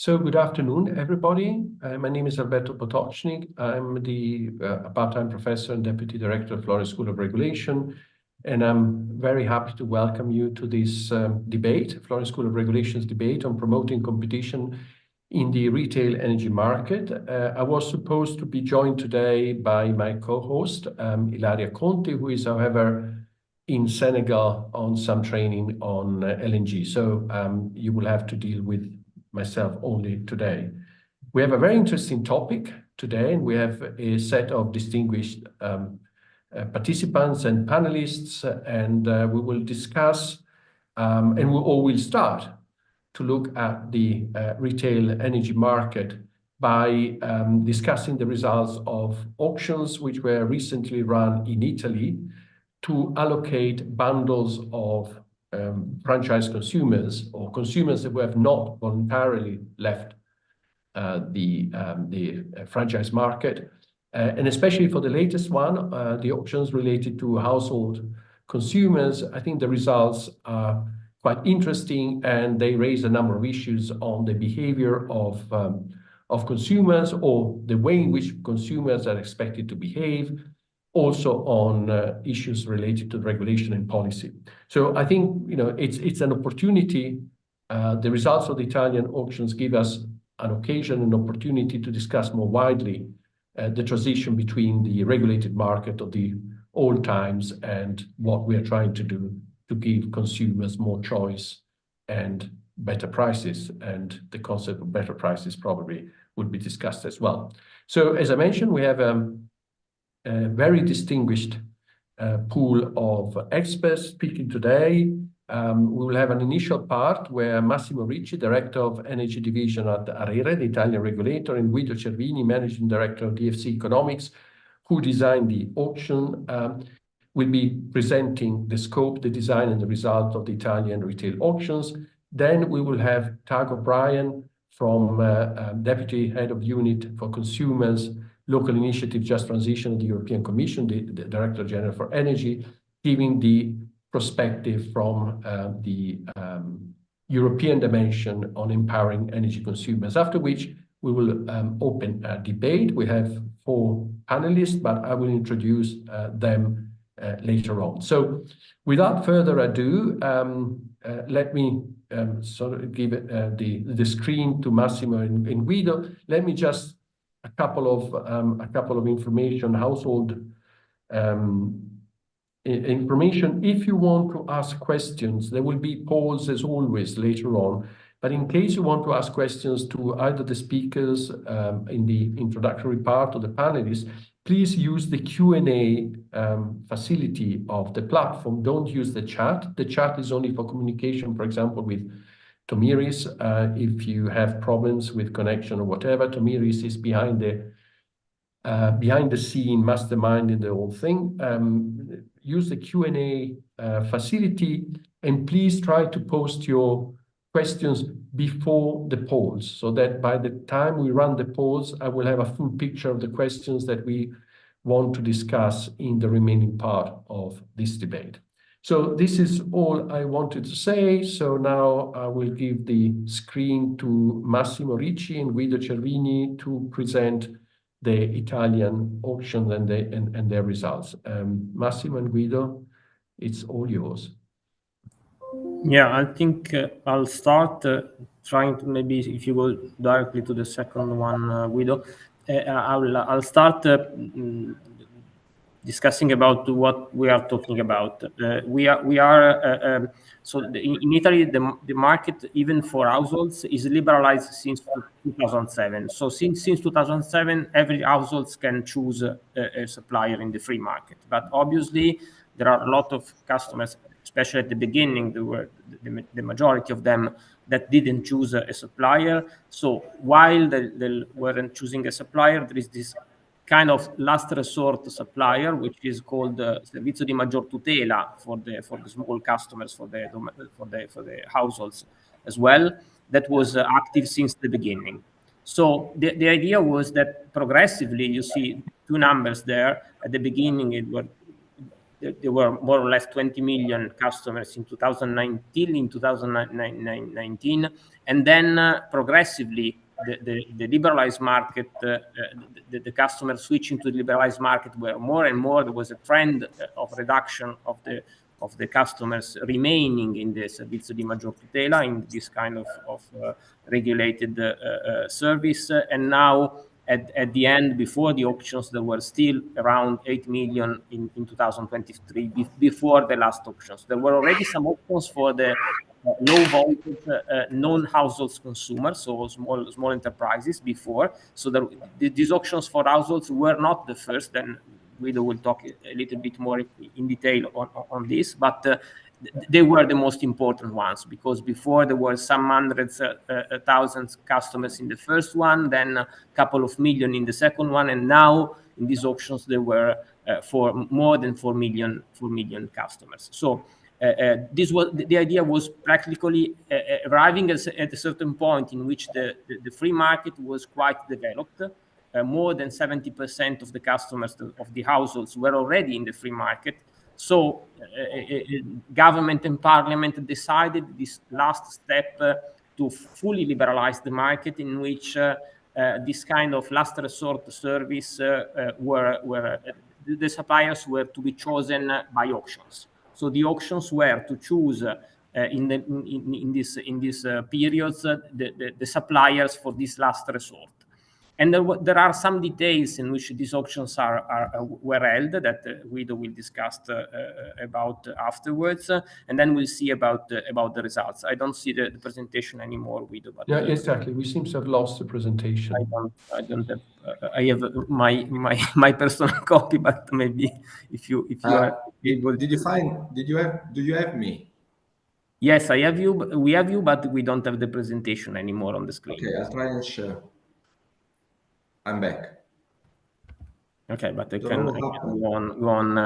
So good afternoon, everybody. My name is Alberto Potocnik. I'm the part-time professor and deputy director of Florence School of Regulation, and I'm very happy to welcome you to this debate, Florence School of Regulation's debate on promoting competition in the retail energy market. I was supposed to be joined today by my co-host, Ilaria Conti, who is, however, in Senegal on some training on LNG. So you will have to deal with myself only today. We have a very interesting topic today, and we have a set of distinguished participants and panelists, and we will discuss, and we will start to look at the retail energy market by discussing the results of auctions which were recently run in Italy to allocate bundles of franchise consumers or consumers that have not voluntarily left the franchise market. And especially for the latest one, the auctions related to household consumers, I think the results are quite interesting, and they raise a number of issues on the behavior of consumers, or the way in which consumers are expected to behave, also on issues related to regulation and policy. So I think it's an opportunity. The results of the Italian auctions give us an occasion, an opportunity to discuss more widely the transition between the regulated market of the old times and what we are trying to do to give consumers more choice and better prices. And the concept of better prices probably would be discussed as well. So as I mentioned, we have a very distinguished pool of experts speaking today. We will have an initial part where Massimo Ricci, Director of Energy Division at ARERA, the Italian regulator, and Guido Cervini, Managing Director of DFC Economics, who designed the auction, will be presenting the scope, the design, and the result of the Italian retail auctions. Then we will have Tag O'Brien from Deputy Head of Unit for Consumers, Local Initiative Just Transition of the European Commission, the Director General for Energy, giving the perspective from the European dimension on empowering energy consumers, after which we will open a debate. We have 4 panelists, but I will introduce them later on. So without further ado, let me sort of give the screen to Massimo and Guido. Let me just a couple of information, household information. If you want to ask questions, there will be polls as always later on. But in case you want to ask questions to either the speakers in the introductory part or the panelists, please use the Q&A facility of the platform. Don't use the chat. The chat is only for communication, for example, with Tomiris. If you have problems with connection or whatever, Tomiris is behind the scene mastermind in the whole thing. Use the Q&A facility, and please try to post your questions before the polls, so that by the time we run the polls, I will have a full picture of the questions that we want to discuss in the remaining part of this debate. So this is all I wanted to say. So now I will give the screen to Massimo Ricci and Guido Cervini to present the Italian auction and their results. Massimo and Guido, it's all yours. Yeah, I think I'll start trying to, maybe if you go directly to the second one, Guido, I'll start discussing about what we are talking about. So in Italy, the market, even for households, is liberalized since 2007. So since 2007, every household can choose a supplier in the free market. But obviously, there are a lot of customers, especially at the beginning, there were the majority of them that didn't choose a supplier. So while they weren't choosing a supplier, there is this kind of last resort supplier, which is called Servizio di Maggior Tutela for the small customers, for the households as well, that was active since the beginning. So the idea was that progressively, you see 2 numbers there. At the beginning, it were there were more or less 20 million customers in 2019, and then progressively the liberalized market, the customers switching to the liberalized market were more and more. There was a trend of reduction of the customers remaining in the servizio di maggior tutela, in this kind of regulated service. And now, at the end, before the auctions, there were still around 8 million in 2023, before the last auctions. There were already some auctions for the low voltage non-households consumers, so small enterprises before. So these auctions for households were not the first. Then Guido will talk a little bit more in detail on this, but they were the most important ones, because before there were some hundreds thousands customers in the first one, then a couple of million in the second one, and now in these auctions there were for more than 4 million customers. So this was the idea, was practically arriving at a certain point in which the free market was quite developed. More than 70% of the customers of the households were already in the free market. So government and parliament decided this last step to fully liberalize the market, in which this kind of last resort service were the suppliers were to be chosen by auctions. So the auctions were to choose in these periods the suppliers for this last resort. And there are some details in which these auctions were held that Guido will discuss about afterwards, and then we'll see about the results. I don't see the presentation anymore, Guido. But yeah, exactly. We seem to have lost the presentation. I don't have. I have my personal copy, but maybe if you are able. Do you have me? Yes, I have you. We have you, but we don't have the presentation anymore on the screen. Okay, I'll try and share. I'm back. Okay, but I can go on.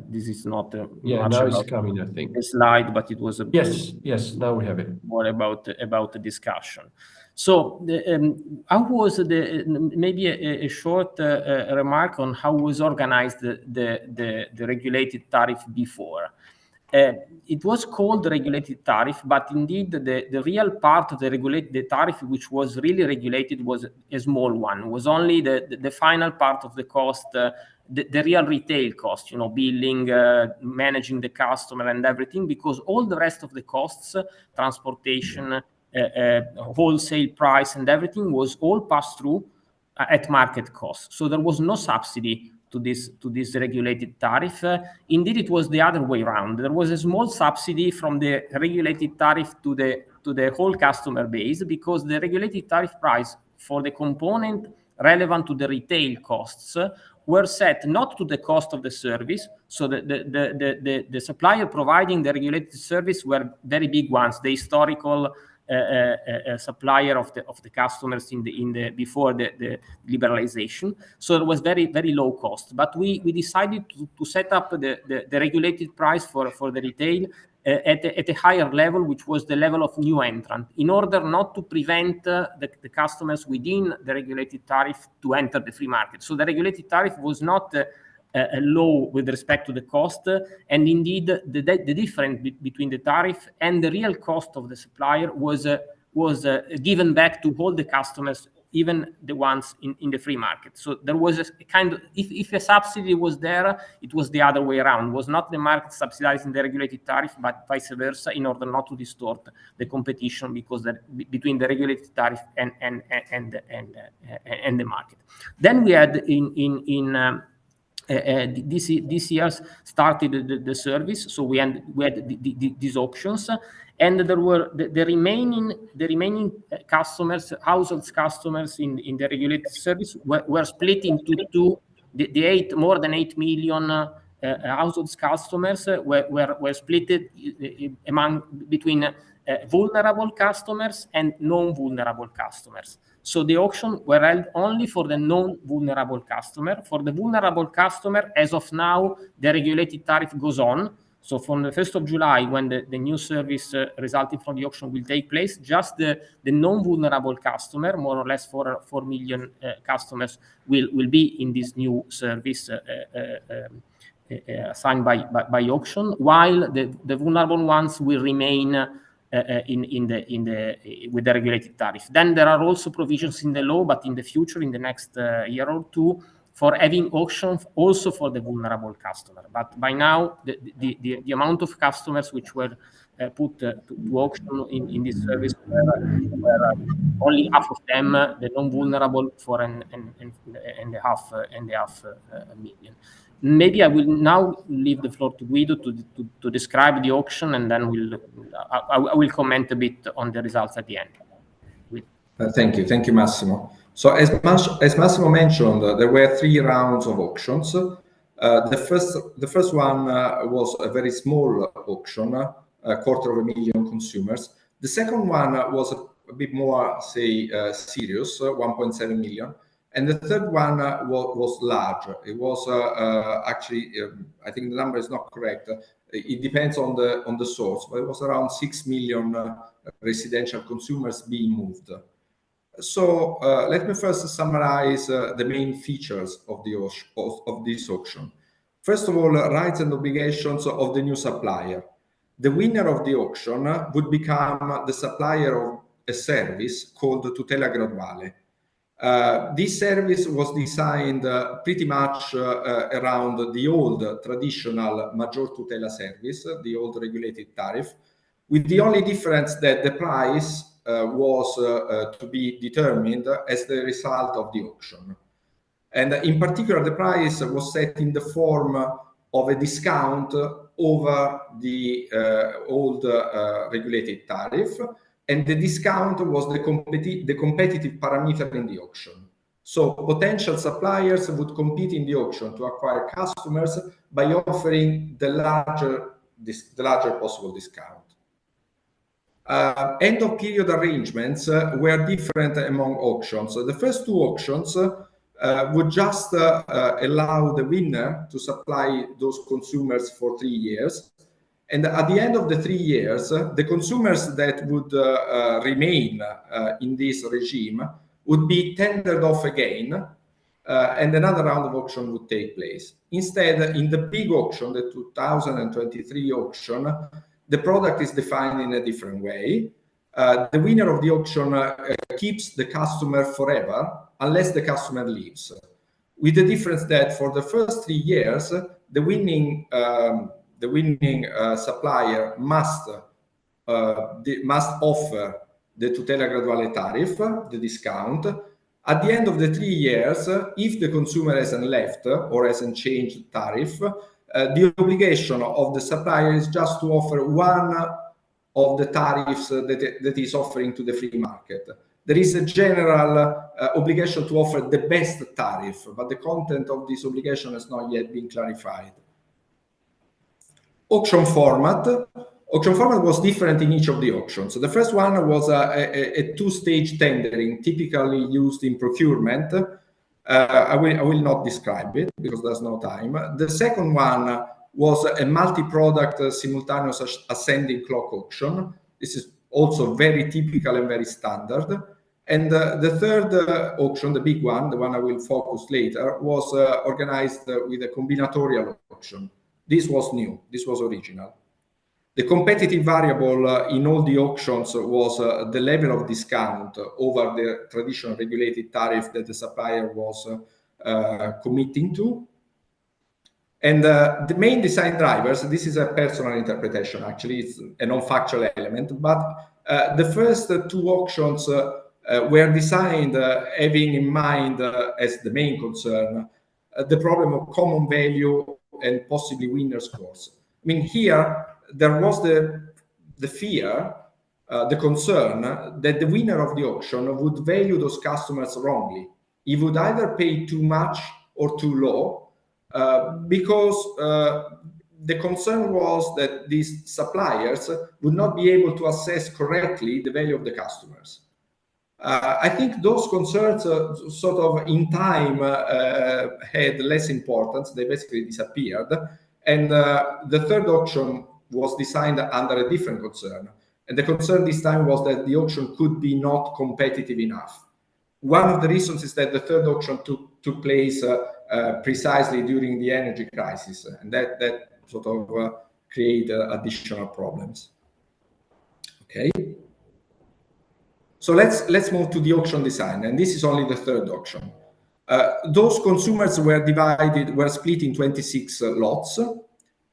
This is not yeah, now it's coming, I think. A slide, but it was a yes. Now we have it. More about the discussion. So, how was maybe a short remark on how was organized the regulated tariff before. It was called regulated tariff, but indeed the real part of the tariff which was really regulated was a small one. It was only the final part of the cost, the real retail cost, billing, managing the customer and everything, because all the rest of the costs, transportation, wholesale price and everything, was all passed through at market cost. So there was no subsidy to this regulated tariff. Indeed, it was the other way around. There was a small subsidy from the regulated tariff to the whole customer base, because the regulated tariff price for the component relevant to the retail costs were set not to the cost of the service. So the supplier providing the regulated service were very big ones, the historical supplier of the customers before the liberalization. So it was very, very low cost. But we decided to set up the regulated price for the retail at a higher level, which was the level of new entrant, in order not to prevent the customers within the regulated tariff to enter the free market. So the regulated tariff was not low with respect to the cost, and indeed the difference between the tariff and the real cost of the supplier was given back to all the customers, even the ones in the free market. So there was a kind of, if a subsidy was there, it was the other way around. It was not the market subsidizing the regulated tariff, but vice versa, in order not to distort the competition between the regulated tariff and the market. Then we had this year started the service, so we had these auctions, and there were the remaining customers, households customers in the regulated service were split into two. The more than 8 million households customers were split between vulnerable customers and non-vulnerable customers. So the auction were held only for the non-vulnerable customer. For the vulnerable customer, as of now, the regulated tariff goes on. So from the 1st of July, when the new service resulting from the auction will take place, just the non-vulnerable customer, more or less 4 million customers, will be in this new service assigned by auction, while the vulnerable ones will remain with the regulated tariff. Then there are also provisions in the law, but in the future, in the next year or two, for having auctions also for the vulnerable customer. But by now, the amount of customers which were put to auction in this service were only half of them, the non-vulnerable, for and a half million. Maybe I will now leave the floor to Guido to describe the auction, and then I will comment a bit on the results at the end. Thank you, Massimo. So as Massimo mentioned, there were 3 rounds of auctions. The first one was a very small auction, 250,000 consumers. The second one was a bit more, say, serious, 1.7 million. And the third one was larger. It was actually, I think the number is not correct. It depends on the source, but it was around 6 million residential consumers being moved. So let me first summarize the main features of this auction. First of all, rights and obligations of the new supplier. The winner of the auction would become the supplier of a service called Tutela Graduale. This service was designed pretty much around the old traditional Maggior Tutela service, the old regulated tariff, with the only difference that the price was to be determined as the result of the auction. And in particular, the price was set in the form of a discount over the old regulated tariff, and the discount was the competitive parameter in the auction. So potential suppliers would compete in the auction to acquire customers by offering the larger possible discount. End of period arrangements were different among auctions. So the first 2 auctions would just allow the winner to supply those consumers for 3 years. And at the end of the 3 years, the consumers that would remain in this regime would be tendered off again, and another round of auction would take place. Instead, in the big auction, the 2023 auction, the product is defined in a different way. The winner of the auction keeps the customer forever unless the customer leaves, with the difference that for the first 3 years, the winning supplier must offer the Tutela Graduale tariff, the discount. At the end of the 3 years, if the consumer hasn't left or hasn't changed tariff, the obligation of the supplier is just to offer one of the tariffs that is offering to the free market. There is a general obligation to offer the best tariff, but the content of this obligation has not yet been clarified. Auction format was different in each of the auctions. So the first one was a 2-stage tendering, typically used in procurement. I will not describe it because there's no time. The second one was a multi-product simultaneous ascending clock auction. This is also very typical and very standard. And the third auction, the big one, the one I will focus later, was organized with a combinatorial auction. This was new. This was original. The competitive variable in all the auctions was the level of discount over the traditional regulated tariff that the supplier was committing to. And the main design drivers, this is a personal interpretation, actually, it's a non-factual element, but the first 2 auctions were designed having in mind as the main concern the problem of common value and possibly winner scores. I mean, here there was the fear, the concern that the winner of the auction would value those customers wrongly. He would either pay too much or too low, because the concern was that these suppliers would not be able to assess correctly the value of the customers. I think those concerns sort of in time had less importance. They basically disappeared. And the third auction was designed under a different concern. And the concern this time was that the auction could be not competitive enough. one of the reasons is that the third auction took place precisely during the energy crisis, and that sort of create additional problems. Okay. So let's move to the auction design, and this is only the third auction. Those consumers were split in 26 lots,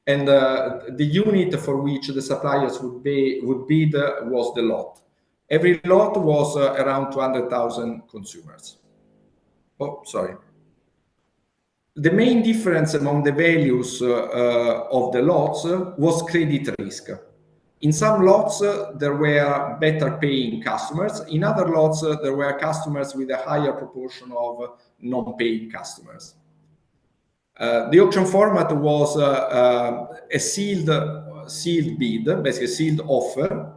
and the unit for which the suppliers would bid was the lot. Every lot was around 200,000 consumers. Oh, sorry. The main difference among the values of the lots was credit risk. In some lots, there were better paying customers. In other lots, there were customers with a higher proportion of non-paying customers. The auction format was a sealed bid, basically a sealed offer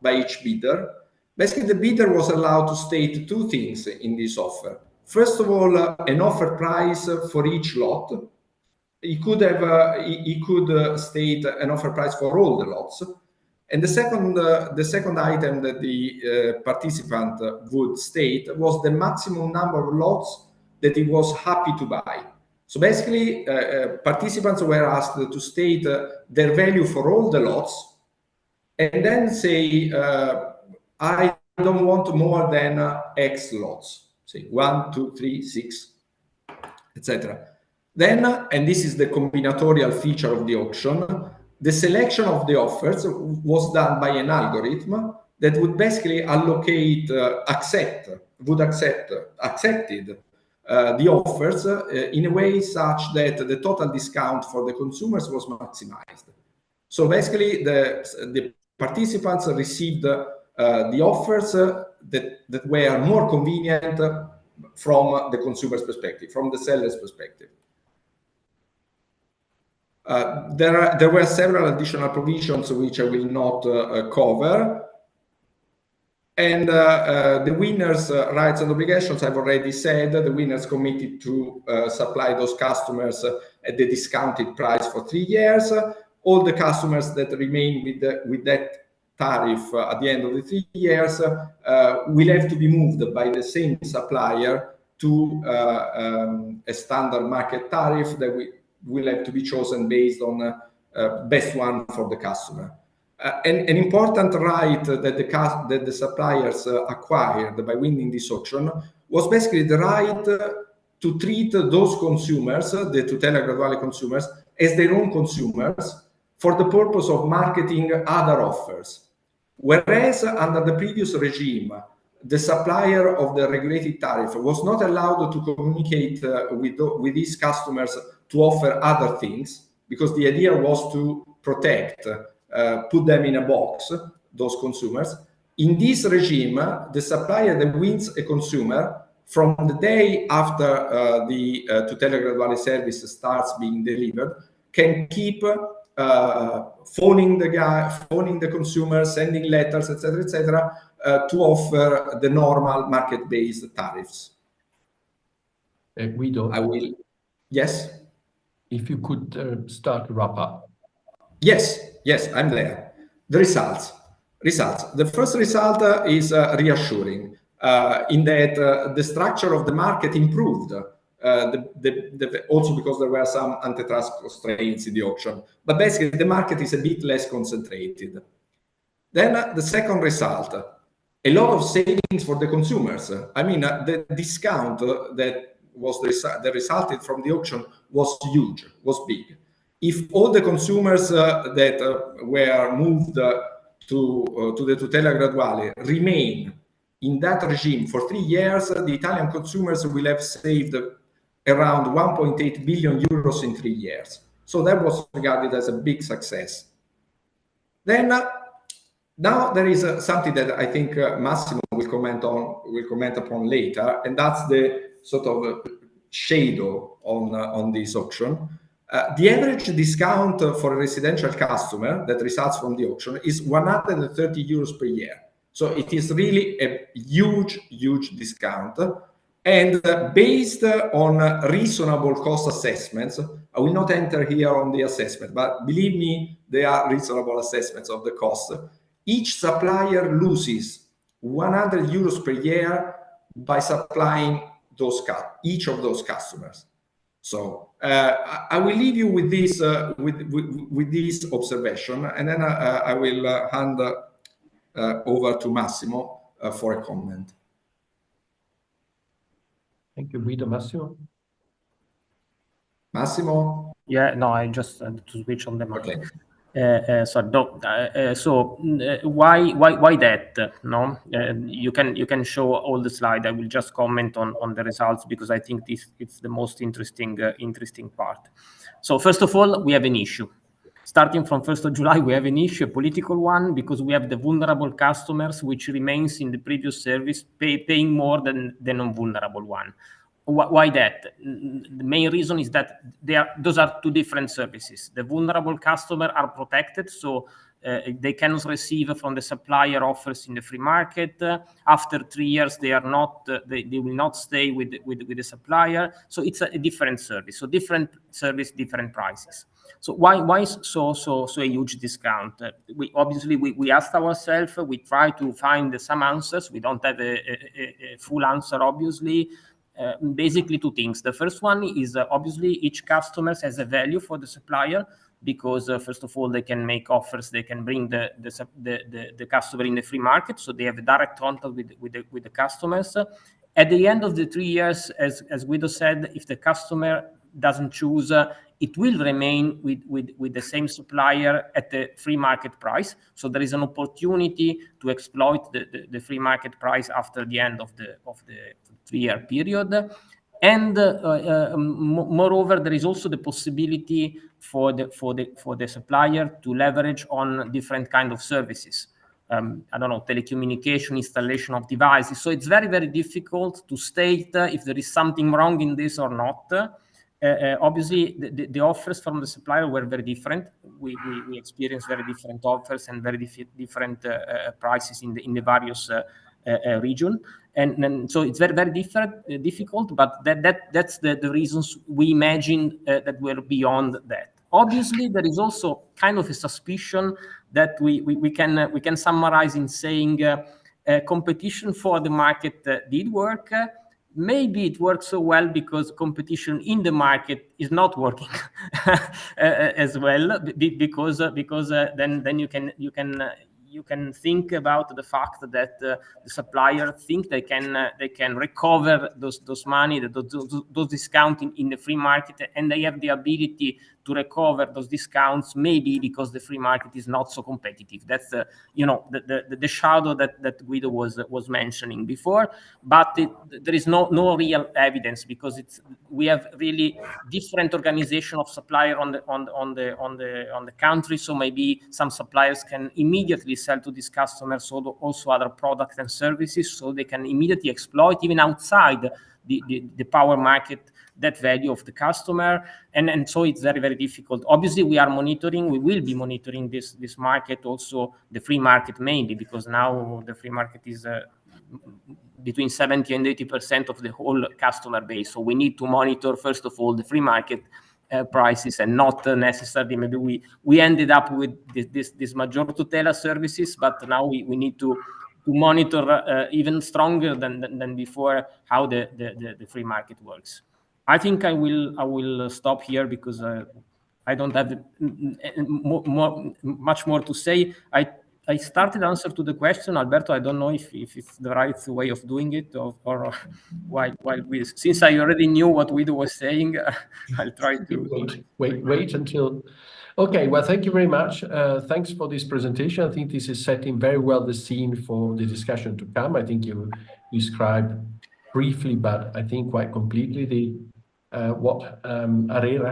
by each bidder. Basically, the bidder was allowed to state two things in this offer. First of all, an offer price for each lot. He could state an offer price for all the lots. And the second item that the participant would state was the maximum number of lots that he was happy to buy. So basically, participants were asked to state their value for all the lots, and then say, I don't want more than X lots, say 1, 2, 3, 6, etc. Then, and this is the combinatorial feature of the auction, the selection of the offers was done by an algorithm that would basically allocate, accepted the offers in a way such that the total discount for the consumers was maximized. So basically, the participants received the offers that were more convenient from the consumer's perspective, from the seller's perspective. There were several additional provisions which I will not cover. And the winners' rights and obligations, I've already said, the winners committed to supply those customers at the discounted price for 3 years. All the customers that remain with that tariff at the end of the 3 years will have to be moved by the same supplier to a standard market tariff that will have to be chosen based on best one for the customer. An important right that the suppliers acquired by winning this auction was basically the right to treat those consumers, the tutela graduale consumers, as their own consumers for the purpose of marketing other offers. Whereas under the previous regime, the supplier of the regulated tariff was not allowed to communicate with these customers to offer other things, because the idea was to protect, put them in a box, those consumers. In this regime, the supplier that wins a consumer from the day after the tutela graduale service starts being delivered can keep phoning the consumer, sending letters, etc., to offer the normal market-based tariffs. Guido, I will. Yes. If you could start to wrap up. Yes, I'm there. The results. The first result is reassuring in that the structure of the market improved. Also because there were some antitrust constraints in the auction, but basically the market is a bit less concentrated. Then the second result, a lot of savings for the consumers. I mean, the discount that resulted from the auction was huge, was big. If all the consumers that were moved to the tutela graduale remain in that regime for 3 years, the Italian consumers will have saved around 1.8 billion euros in 3 years. So that was regarded as a big success. Then now there is something that I think Massimo will comment upon later, and that's the sort of shadow on this auction. The average discount for a residential customer that results from the auction is 130 euros per year. So it is really a huge discount. And based on reasonable cost assessments, I will not enter here on the assessment, but believe me, they are reasonable assessments of the cost. Each supplier loses 100 euros per year by supplying each of those customers. So I will leave you with this with this observation, and then I will hand over to Massimo for a comment. Thank you, Guido. Massimo? Massimo? Yeah, no, I just had to switch on the mic. Okay. Why that? No, you can show all the slide. I will just comment on the results because I think it's the most interesting part. So first of all, we have an issue. Starting from 1st of July, we have an issue, a political one, because we have the vulnerable customers, which remains in the previous service, paying more than the non-vulnerable one. Why that? The main reason is that those are two different services. The vulnerable customer are protected, so they cannot receive from the supplier offers in the free market. After 3 years, they are not. They will not stay with the supplier. So it's a different service. So different service, different prices. So why so a huge discount? We obviously asked ourselves. We try to find some answers. We don't have a full answer, obviously. Basically two things. The first one is obviously each customer has a value for the supplier because first of all they can make offers, they can bring the customer in the free market, so they have a direct contact with the customers. At the end of the 3 years, as Guido said, if the customer doesn't choose, it will remain with the same supplier at the free market price. So there is an opportunity to exploit the free market price after the end of the 3-year period. And moreover, there is also the possibility for the supplier to leverage on different kind of services. I don't know, telecommunication, installation of devices. So it's very, very difficult to state if there is something wrong in this or not. Obviously, the offers from the supplier were very different. We experienced very different offers and very different prices in the various region, and so it's very, very difficult. But that's the reasons we imagine that we're beyond that. Obviously, there is also kind of a suspicion that we can summarize in saying competition for the market did work. Maybe it works so well because competition in the market is not working as well, because then you can think about the fact that the supplier think they can recover those money, those discounts in the free market, and they have the ability to recover those discounts, maybe because the free market is not so competitive. That's the shadow that Guido was mentioning before. But there is no real evidence because we have really different organization of supplier on the country. So maybe some suppliers can immediately sell to these customers also other products and services, so they can immediately exploit even outside the power market that value of the customer, and so it's very, very difficult. Obviously, we will be monitoring this market, also the free market mainly, because now the free market is between 70 and 80% of the whole customer base. So we need to monitor first of all the free market prices, and not necessarily maybe we ended up with this maggior tutela services, but now we need to monitor even stronger than before how the free market works. I think I will stop here because I don't have much more to say. I started answer to the question, Alberto. I don't know if it's the right way of doing it, or since I already knew what Guido was saying, I'll try to wait until. Okay, well, thank you very much. Thanks for this presentation. I think this is setting very well the scene for the discussion to come. I think you described briefly, but I think quite completely what ARERA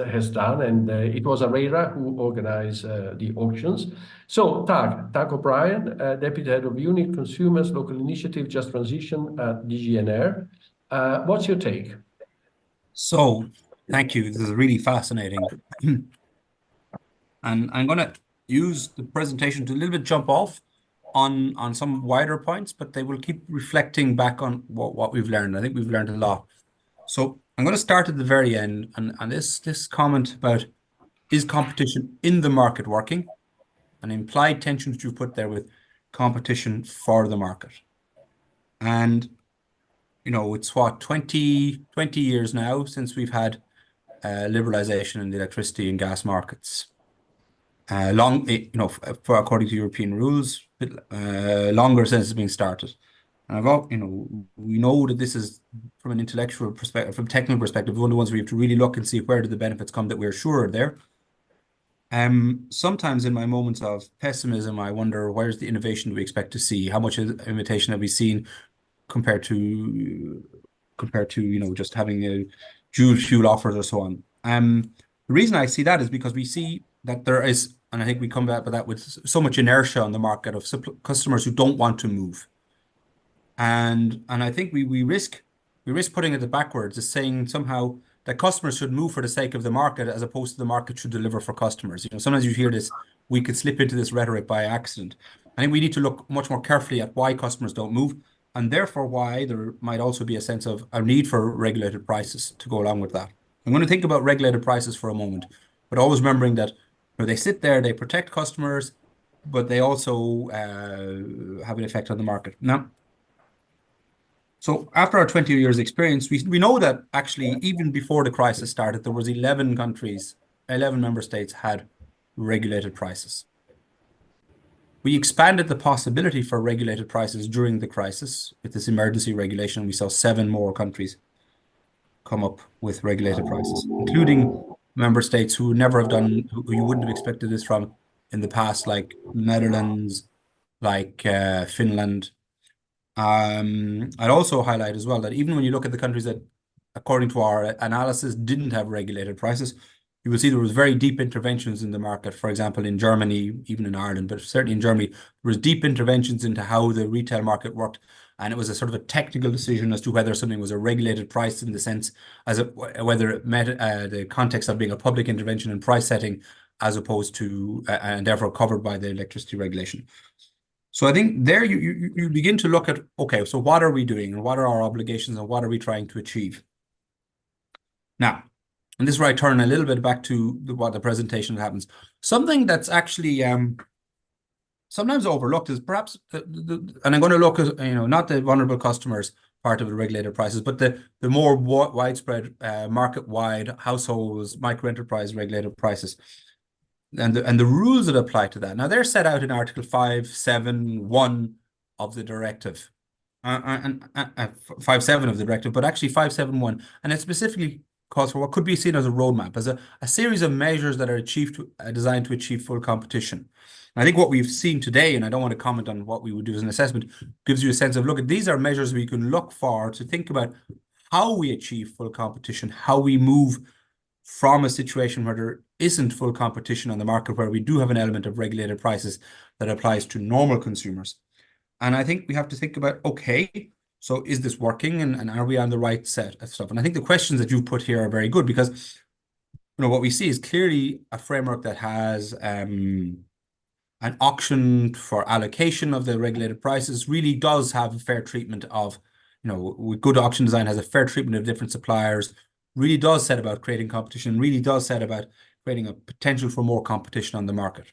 has done, and it was ARERA who organized the auctions. So Tag O'Brien, Deputy Head of Unit Consumers Local Initiative Just Transition at DGNR. What's your take? So thank you. This is really fascinating. And I'm going to use the presentation to a little bit jump off on some wider points, but they will keep reflecting back on what we've learned. I think we've learned a lot. So I'm going to start at the very end, and this comment about, is competition in the market working? An implied tension that you put there with competition for the market. And it's what, 20 years now since we've had liberalization in the electricity and gas markets. According to European rules, longer since it's been started. And we know that this is from an intellectual perspective, from technical perspective, one of the ones we have to really look and see where do the benefits come that we're sure are there. Sometimes in my moments of pessimism, I wonder where's the innovation we expect to see? How much innovation have we seen compared to just having a dual fuel offers or so on? The reason I see that is because we see that there is, and I think we come back with that with so much inertia on the market of customers who don't want to move. And I think we risk putting it backwards, as saying somehow that customers should move for the sake of the market as opposed to the market should deliver for customers. Sometimes you hear this, we could slip into this rhetoric by accident. I think we need to look much more carefully at why customers don't move, and therefore why there might also be a sense of a need for regulated prices to go along with that. I'm going to think about regulated prices for a moment, but always remembering that they sit there, they protect customers, but they also have an effect on the market. Now, so after our 20 years experience, we know that actually even before the crisis started, there was 11 member states had regulated prices. We expanded the possibility for regulated prices during the crisis with this emergency regulation. We saw 7 more countries come up with regulated prices, including member states who never have done, who you wouldn't have expected this from in the past, like Netherlands, like Finland. I'd also highlight as well that even when you look at the countries that, according to our analysis, didn't have regulated prices, you will see there was very deep interventions in the market. For example, in Germany, even in Ireland, but certainly in Germany, there was deep interventions into how the retail market worked. And it was a sort of a technical decision as to whether something was a regulated price in the sense whether it met the context of being a public intervention in price setting as opposed to, and therefore covered by the electricity regulation. So I think there you begin to look at, okay, so what are we doing and what are our obligations and what are we trying to achieve? Now, and this is where I turn a little bit back to what the presentation happens. Something that's actually sometimes overlooked is perhaps, and I'm going to look at, not the vulnerable customers part of the regulated prices, but the more widespread market-wide households, micro-enterprise regulated prices. And the rules that apply to that. Now, they're set out in Article 571 of the directive, and 5.7 of the directive, but actually 571, and it specifically calls for what could be seen as a roadmap, as a series of measures that are designed to achieve full competition. And I think what we've seen today, and I don't want to comment on what we would do as an assessment, gives you a sense of, look, these are measures we can look for to think about how we achieve full competition, how we move from a situation where there isn't full competition on the market, where we do have an element of regulated prices that applies to normal consumers. And I think we have to think about, okay, so is this working, and are we on the right set of stuff? And I think the questions that you've put here are very good, because what we see is clearly a framework that has an auction for allocation of the regulated prices, really does have a fair treatment of, with good auction design, has a fair treatment of different suppliers, really does set about creating competition, really does set about creating a potential for more competition on the market.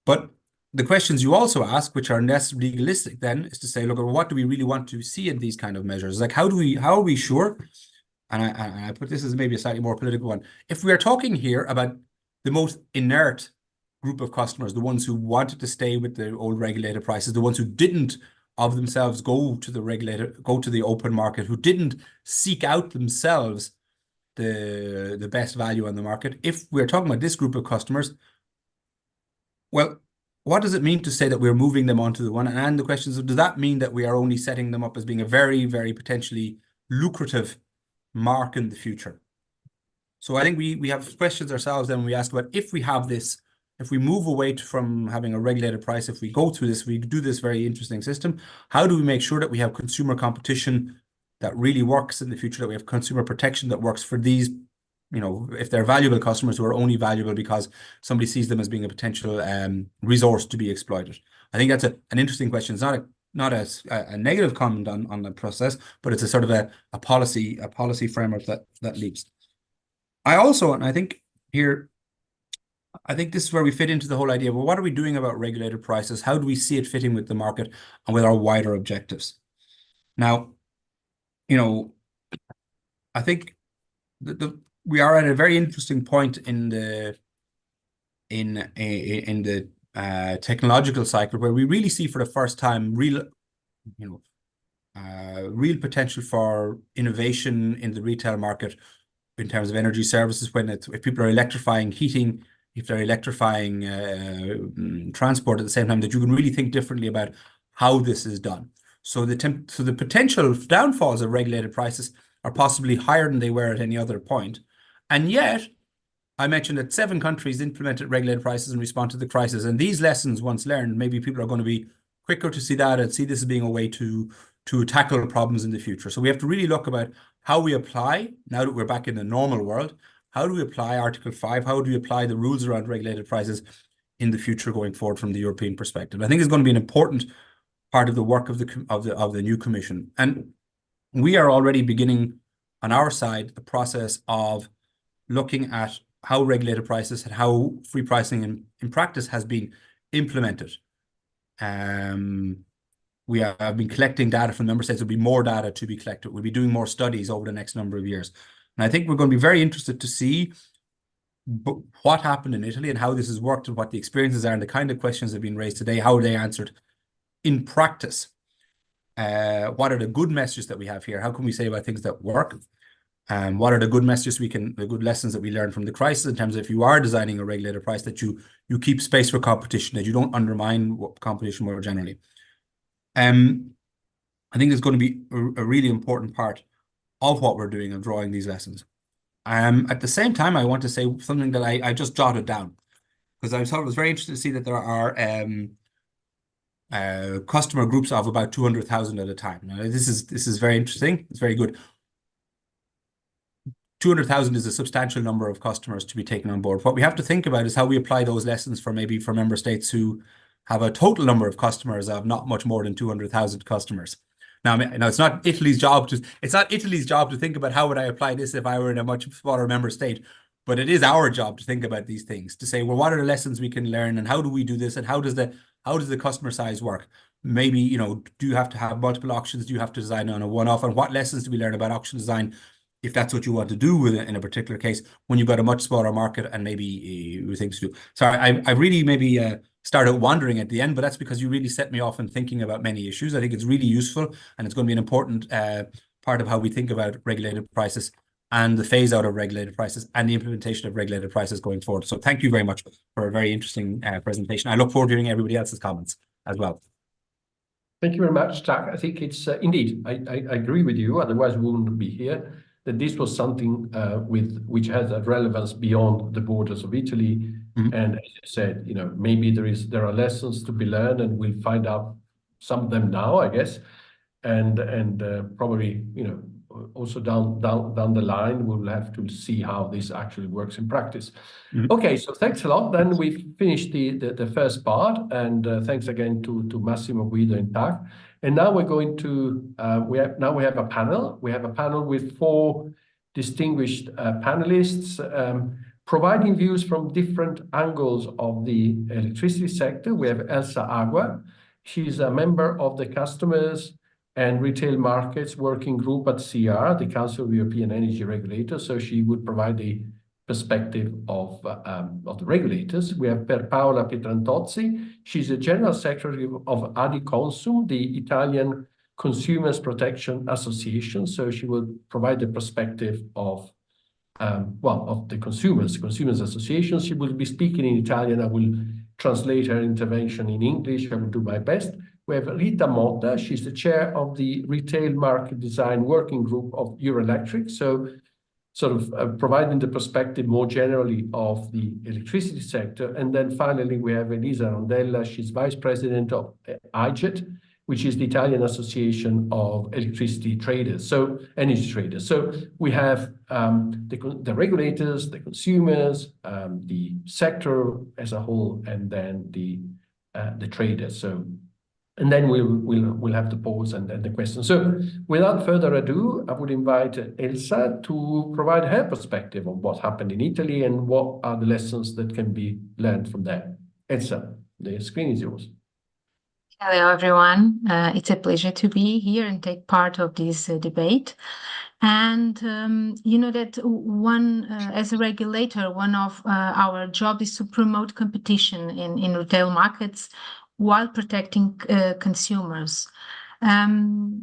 But the questions you also ask, which are less legalistic then, is to say, look, what do we really want to see in these kind of measures? Like, how are we sure? And I put this as maybe a slightly more political one. If we are talking here about the most inert group of customers, the ones who wanted to stay with the old regulated prices, the ones who didn't of themselves go to the open market, who didn't seek out themselves the best value on the market. If we're talking about this group of customers, well, what does it mean to say that we're moving them onto the one? And the question is, does that mean that we are only setting them up as being a very, very potentially lucrative mark in the future? So I think we have questions ourselves then when we ask about, if we have this, if we move away from having a regulated price, if we go through this, we do this very interesting system, how do we make sure that we have consumer competition that really works in the future, that we have consumer protection that works for these, if they're valuable customers who are only valuable because somebody sees them as being a potential resource to be exploited? I think that's an interesting question. It's not a negative comment on the process, but it's a sort of a policy framework that leads. And I think here, I think this is where we fit into the whole idea. Well, what are we doing about regulated prices? How do we see it fitting with the market and with our wider objectives? Now, you know, I think we are at a very interesting point in the technological cycle where we really see for the first time real potential for innovation in the retail market in terms of energy services. If people are electrifying heating, if they're electrifying transport at the same time, that you can really think differently about how this is done. So the potential downfalls of regulated prices are possibly higher than they were at any other point. And yet, I mentioned that 7 countries implemented regulated prices in response to the crisis. And these lessons, once learned, maybe people are going to be quicker to see that and see this as being a way to tackle problems in the future. So we have to really look about how we apply, now that we're back in the normal world, how do we apply Article 5? How do we apply the rules around regulated prices in the future going forward from the European perspective? I think it's going to be an important part of the work of the new Commission. And we are already beginning on our side the process of looking at how regulated prices and how free pricing in practice has been implemented. We have been collecting data from member states. There'll be more data to be collected. We'll be doing more studies over the next number of years. And I think we're going to be very interested to see what happened in Italy and how this has worked and what the experiences are and the kind of questions that have been raised today, how are they answered in practice. What are the good messages that we have here? How can we say about things that work? What are the good messages the good lessons that we learned from the crisis in terms of if you are designing a regulated price, that you keep space for competition, that you don't undermine competition more generally. I think it's going to be a really important part of what we're doing of drawing these lessons. At the same time, I want to say something that I just jotted down, because I thought it was very interesting to see that there are customer groups of about 200,000 at a time. Now, this is very interesting. It's very good. 200,000 is a substantial number of customers to be taken on board. What we have to think about is how we apply those lessons for member states who have a total number of customers of not much more than 200,000 customers. Now, it's not Italy's job to think about how would I apply this if I were in a much smaller member state, but it is our job to think about these things, to say, well, what are the lessons we can learn and how do we do this and how does the customer size work? Maybe, do you have to have multiple auctions? Do you have to design on a one-off? And what lessons do we learn about auction design if that's what you want to do with it in a particular case when you've got a much smaller market and maybe things to do? Sorry, I really maybe started wandering at the end, but that's because you really set me off in thinking about many issues. I think it's really useful and it's going to be an important part of how we think about regulated prices and the phase out of regulated prices and the implementation of regulated prices going forward. So thank you very much for a very interesting presentation. I look forward to hearing everybody else's comments as well. Thank you very much, Jack. I think it's indeed, I agree with you, otherwise we wouldn't be here, that this was something which has a relevance beyond the borders of Italy. Mm-hmm. And as you said, maybe there are lessons to be learned, and we'll find out some of them now, I guess, and probably also down the line we'll have to see how this actually works in practice. Mm-hmm. Okay, so thanks a lot. Then we've finished the first part, and thanks again to Massimo, Guido, and Tak. And now we're going to we have a panel. We have a panel with 4 distinguished panelists providing views from different angles of the electricity sector. We have Elsa Agua. She's a member of the Customers and Retail Markets Working Group at CER, the Council of European Energy Regulators. So she would provide the perspective of the regulators. We have Paola Pietrantozzi. She's the General Secretary of Adiconsum, the Italian Consumers Protection Association. So she will provide the perspective of the Consumers Association. She will be speaking in Italian. I will translate her intervention in English. I will do my best. We have Rita Motta. She's the chair of the Retail Market Design Working Group of Eurelectric. So sort of providing the perspective more generally of the electricity sector. And then finally, we have Elisa Rondella. She's vice president of IGET, which is the Italian Association of Electricity Traders, so energy traders. So we have the regulators, the consumers, the sector as a whole, and then the traders. So, and then we'll have the polls and the questions. So without further ado, I would invite Elsa to provide her perspective on what happened in Italy and what are the lessons that can be learned from there. Elsa, the screen is yours. Hello, everyone. It's a pleasure to be here and take part of this debate. And you know that as a regulator, one of our job is to promote competition in retail markets while protecting consumers. To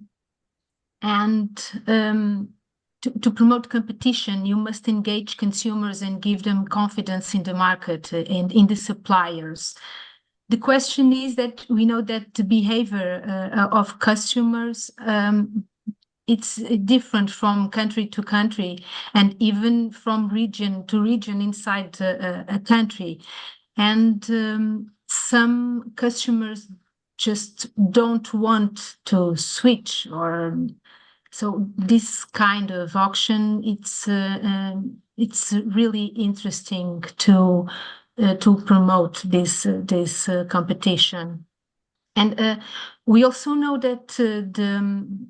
promote competition, you must engage consumers and give them confidence in the market and in the suppliers. The question is that we know that the behavior of customers it's different from country to country and even from region to region inside a country. And some customers just don't want to switch, or so this kind of auction, it's really interesting to promote this competition. And we also know that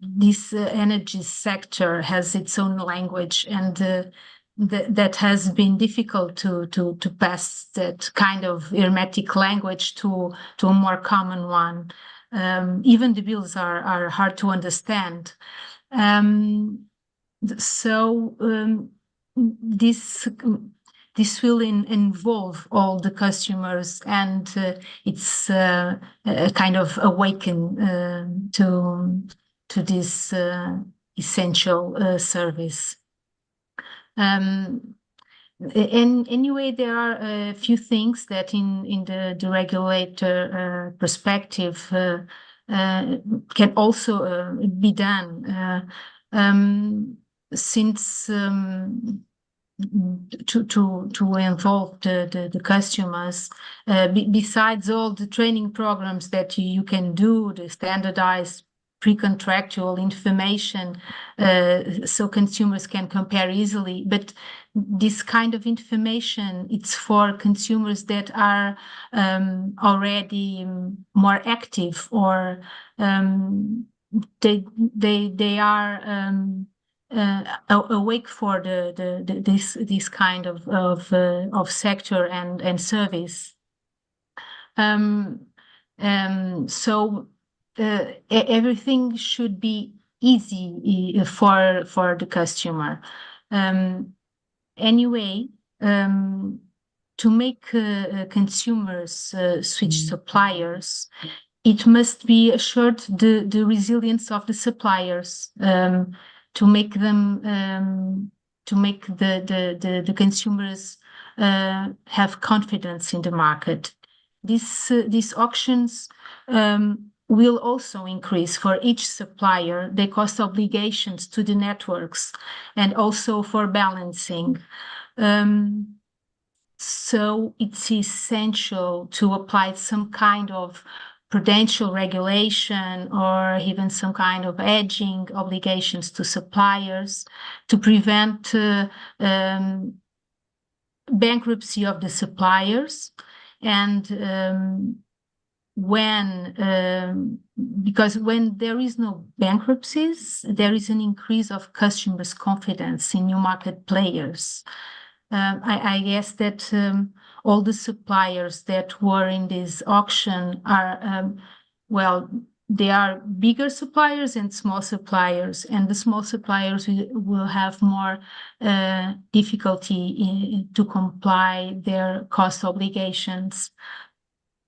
this energy sector has its own language, and that has been difficult to pass that kind of hermetic language to a more common one. Even the bills are hard to understand. This will involve all the customers, and it's a kind of awaken to this essential service. And anyway, there are a few things that in the regulator perspective can also be done since to involve the customers, besides all the training programs that you can do, the standardized pre-contractual information, so consumers can compare easily. But this kind of information, it's for consumers that are already more active, or they are awake for this kind of sector and service. So everything should be easy for the customer. Anyway, to make consumers switch suppliers, it must be assured the resilience of the suppliers, to make them to make the consumers have confidence in the market. These auctions will also increase for each supplier the cost obligations to the networks, and also for balancing. So it's essential to apply some kind of prudential regulation or even some kind of hedging obligations to suppliers to prevent bankruptcy of the suppliers. And because when there is no bankruptcies, there is an increase of customers' confidence in new market players. I guess that all the suppliers that were in this auction are, they are bigger suppliers and small suppliers, and the small suppliers will have more difficulty to comply their cost obligations.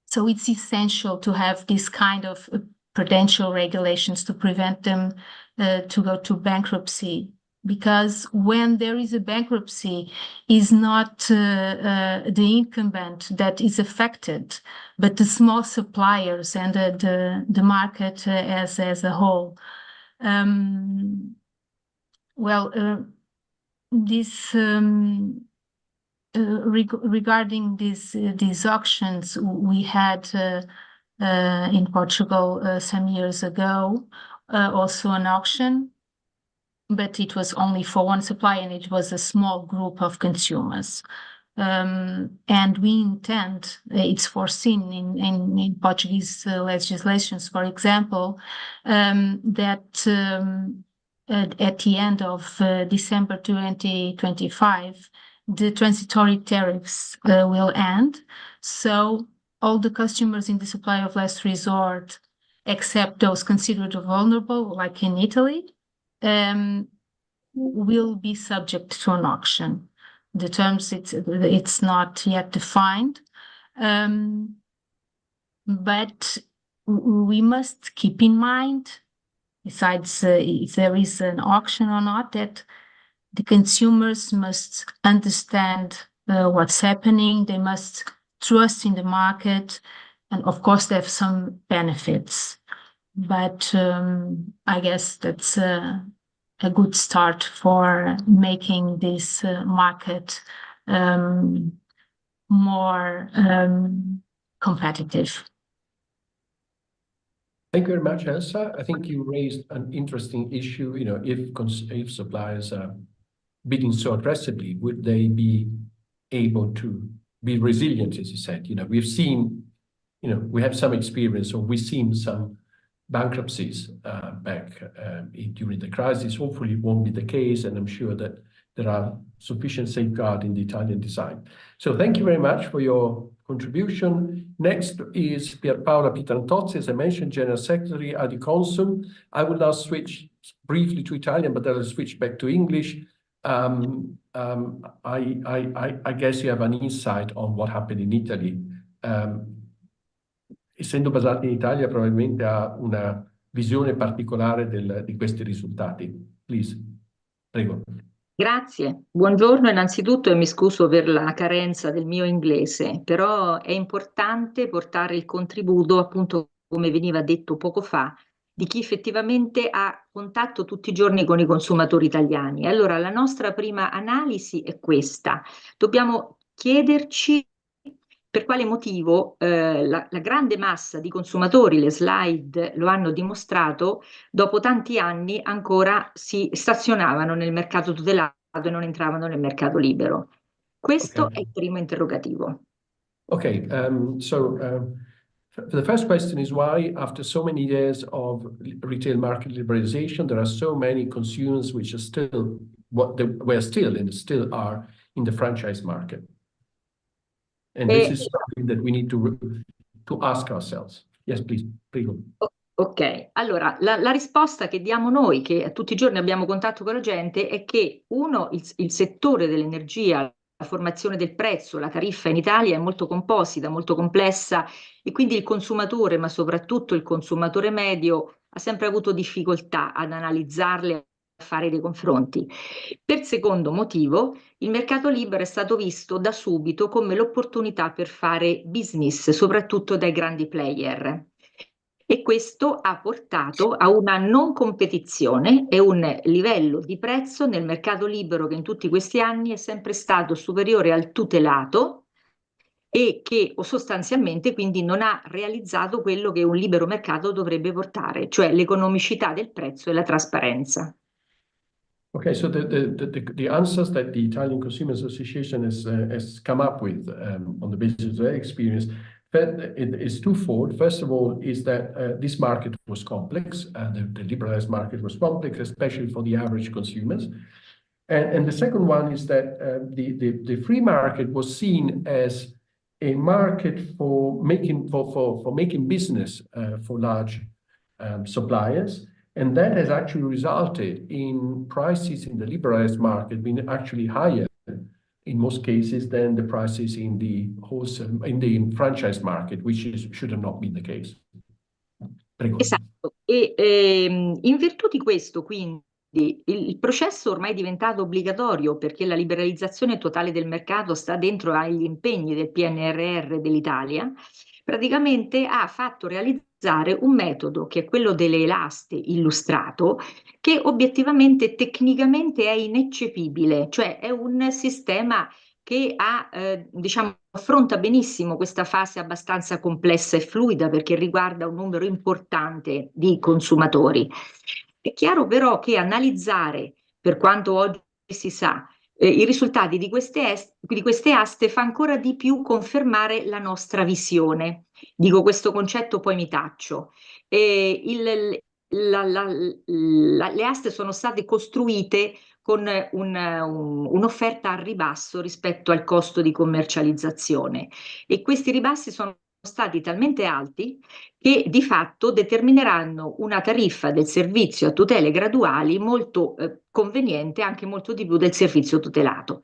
So it's essential to have this kind of prudential regulations to prevent them to go to bankruptcy. Because when there is a bankruptcy, is not the incumbent that is affected, but the small suppliers and the market as a whole. Regarding these auctions, we had in Portugal some years ago also an auction, but it was only for one supplier, and it was a small group of consumers. And we intend, it's foreseen in Portuguese legislations, for example, that at the end of December 2025, the transitory tariffs will end. So all the customers in the supply of last resort except those considered vulnerable, like in Italy, will be subject to an auction. The terms, it's not yet defined, but we must keep in mind, besides if there is an auction or not, that the consumers must understand what's happening. They must trust in the market, and of course, they have some benefits. But I guess that's a good start for making this market more competitive. Thank you very much, Elsa. I think you raised an interesting issue. If suppliers are bidding so aggressively, would they be able to be resilient, as you said? We've seen, we have some experience, or we've seen some bankruptcies back during the crisis. Hopefully it won't be the case, and I'm sure that there are sufficient safeguards in the Italian design. So thank you very much for your contribution. Next is Pierpaola Pitrantozzi, as I mentioned, General Secretary at Adiconsum. I will now switch briefly to Italian, but then I'll switch back to English. I guess you have an insight on what happened in Italy. Essendo basata in Italia, probabilmente ha una visione particolare di questi risultati. Please, prego. Grazie, buongiorno innanzitutto e mi scuso per la carenza del mio inglese, però è importante portare il contributo, appunto come veniva detto poco fa, di chi effettivamente ha contatto tutti i giorni con i consumatori italiani. Allora, la nostra prima analisi è questa. Dobbiamo chiederci per quale motivo la grande massa di consumatori, le slide lo hanno dimostrato, dopo tanti anni ancora si stazionavano nel mercato tutelato e non entravano nel mercato libero. Questo è il primo interrogativo. Okay, the first question is why, after so many years of retail market liberalization, there are so many consumers which are still were still and still are in the franchise market. And this is something that we need to ask ourselves. Yes, please, prego. Ok, allora la risposta che diamo noi, che tutti i giorni abbiamo contatto con la gente, è che il settore dell'energia, la formazione del prezzo, la tariffa in Italia è molto composita, molto complessa, e quindi il consumatore, ma soprattutto il consumatore medio, ha sempre avuto difficoltà ad analizzarle, a fare dei confronti. Per secondo motivo, il mercato libero è stato visto da subito come l'opportunità per fare business, soprattutto dai grandi player. E questo ha portato a una non competizione e un livello di prezzo nel mercato libero che in tutti questi anni è sempre stato superiore al tutelato e che sostanzialmente quindi non ha realizzato quello che un libero mercato dovrebbe portare, cioè l'economicità del prezzo e la trasparenza. Okay, so the answers that the Italian Consumer Association has come up with on the basis of their experience, it is twofold. First of all, is that this market was complex, the liberalized market was complex, especially for the average consumers. And the second one is that the free market was seen as a market for making business for large suppliers. And that has actually resulted in prices in the liberalized market being actually higher in most cases than the prices in the wholesale, in the franchise market, which should have not been the case. Prego. Esatto, e in virtù di questo, quindi, il processo ormai è diventato obbligatorio perché la liberalizzazione totale del mercato sta dentro agli impegni del PNRR dell'Italia, praticamente ha fatto realizzare un metodo che è quello delle aste illustrato, che obiettivamente tecnicamente è ineccepibile, cioè è un sistema che affronta benissimo questa fase abbastanza complessa e fluida perché riguarda un numero importante di consumatori. È chiaro però che analizzare, per quanto oggi si sa, i risultati di queste aste fa ancora di più confermare la nostra visione. Dico questo concetto, poi mi taccio. Le aste sono state costruite con un'offerta a ribasso rispetto al costo di commercializzazione e questi ribassi sono stati talmente alti che di fatto determineranno una tariffa del servizio a tutele graduali molto conveniente, anche molto di più del servizio tutelato.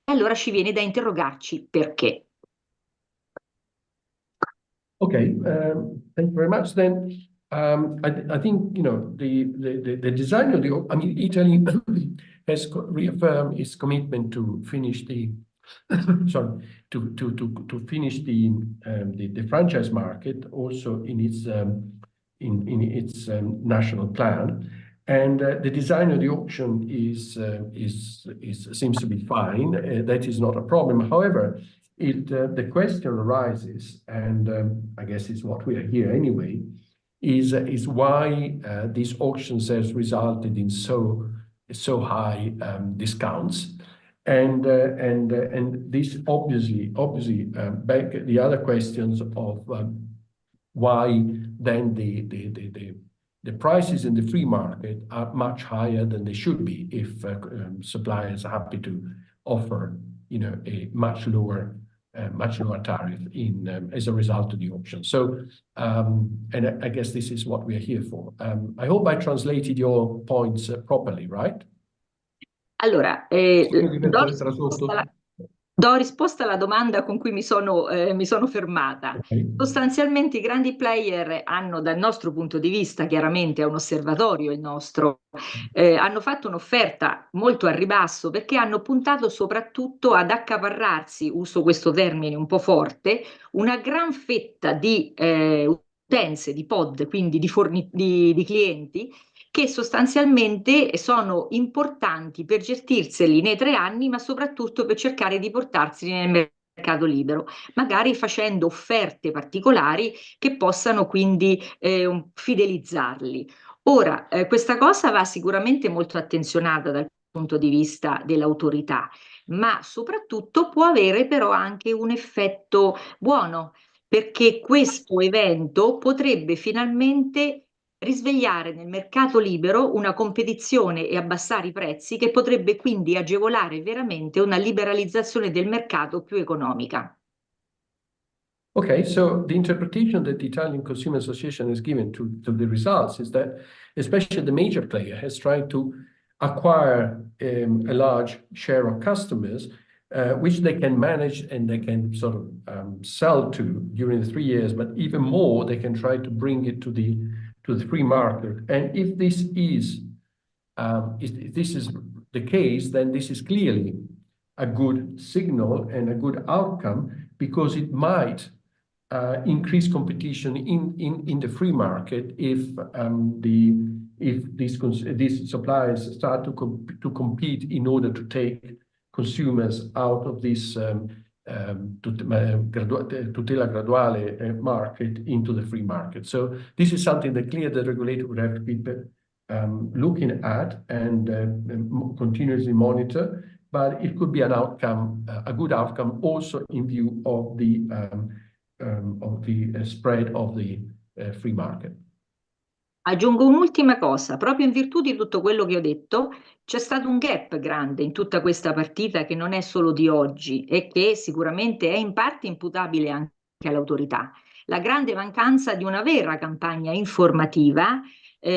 E allora ci viene da interrogarci perché. Okay, thank you very much. Then I think the design of the, I mean, Italy has reaffirmed its commitment to finish the sorry, to finish the franchise market also in its national plan, and the design of the auction seems to be fine. That is not a problem. However, the question arises, and I guess it's what we are here anyway, is why these auctions has resulted in so high discounts. And this obviously back the other questions of why then the prices in the free market are much higher than they should be if suppliers are happy to offer a much lower tariff as a result of the auction. So and I guess this is what we are here for. I hope I translated your points properly, right? Allora, do risposta alla domanda con cui mi sono fermata. Okay. Sostanzialmente i grandi player hanno, dal nostro punto di vista, chiaramente è un osservatorio il nostro, hanno fatto un'offerta molto a ribasso perché hanno puntato soprattutto ad accaparrarsi, uso questo termine un po' forte, una gran fetta di utenze, di pod, quindi di clienti, che sostanzialmente sono importanti per gestirseli nei 3 anni, ma soprattutto per cercare di portarseli nel mercato libero, magari facendo offerte particolari che possano quindi fidelizzarli. Ora, questa cosa va sicuramente molto attenzionata dal punto di vista dell'autorità, ma soprattutto può avere però anche un effetto buono, perché questo evento potrebbe finalmente risvegliare nel mercato libero una competizione e abbassare i prezzi che potrebbe quindi agevolare veramente una liberalizzazione del mercato più economica. Okay, so the interpretation that the Italian Consumer Association has given to the results is that especially the major player has tried to acquire a large share of customers, which they can manage and they can sort of sell to during the 3 years, but even more, they can try to bring it to the free market. And if this is the case, then this is clearly a good signal and a good outcome, because it might increase competition in the free market if these suppliers start to compete in order to take consumers out of this tutela graduale market into the free market. So this is something that clearly the regulator would have to keep looking at and continuously monitor, but it could be an outcome, a good outcome also in view of the spread of the free market. Aggiungo un'ultima cosa, proprio in virtù di tutto quello che ho detto, c'è stato un gap grande in tutta questa partita che non è solo di oggi e che sicuramente è in parte imputabile anche all'autorità. La grande mancanza di una vera campagna informativa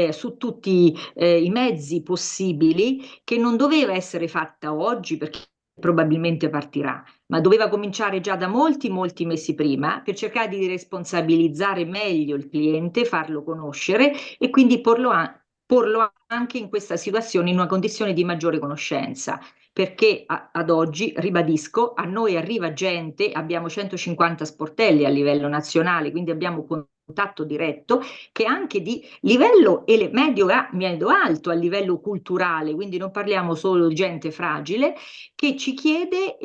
su tutti i mezzi possibili, che non doveva essere fatta oggi perché probabilmente partirà, ma doveva cominciare già da molti mesi prima, per cercare di responsabilizzare meglio il cliente, farlo conoscere e quindi porlo anche in questa situazione in una condizione di maggiore conoscenza, perché ad oggi, ribadisco, a noi arriva gente, abbiamo 150 sportelli a livello nazionale, quindi abbiamo contatto diretto, che anche di livello medio-alto a livello culturale, quindi non parliamo solo di gente fragile, che ci chiede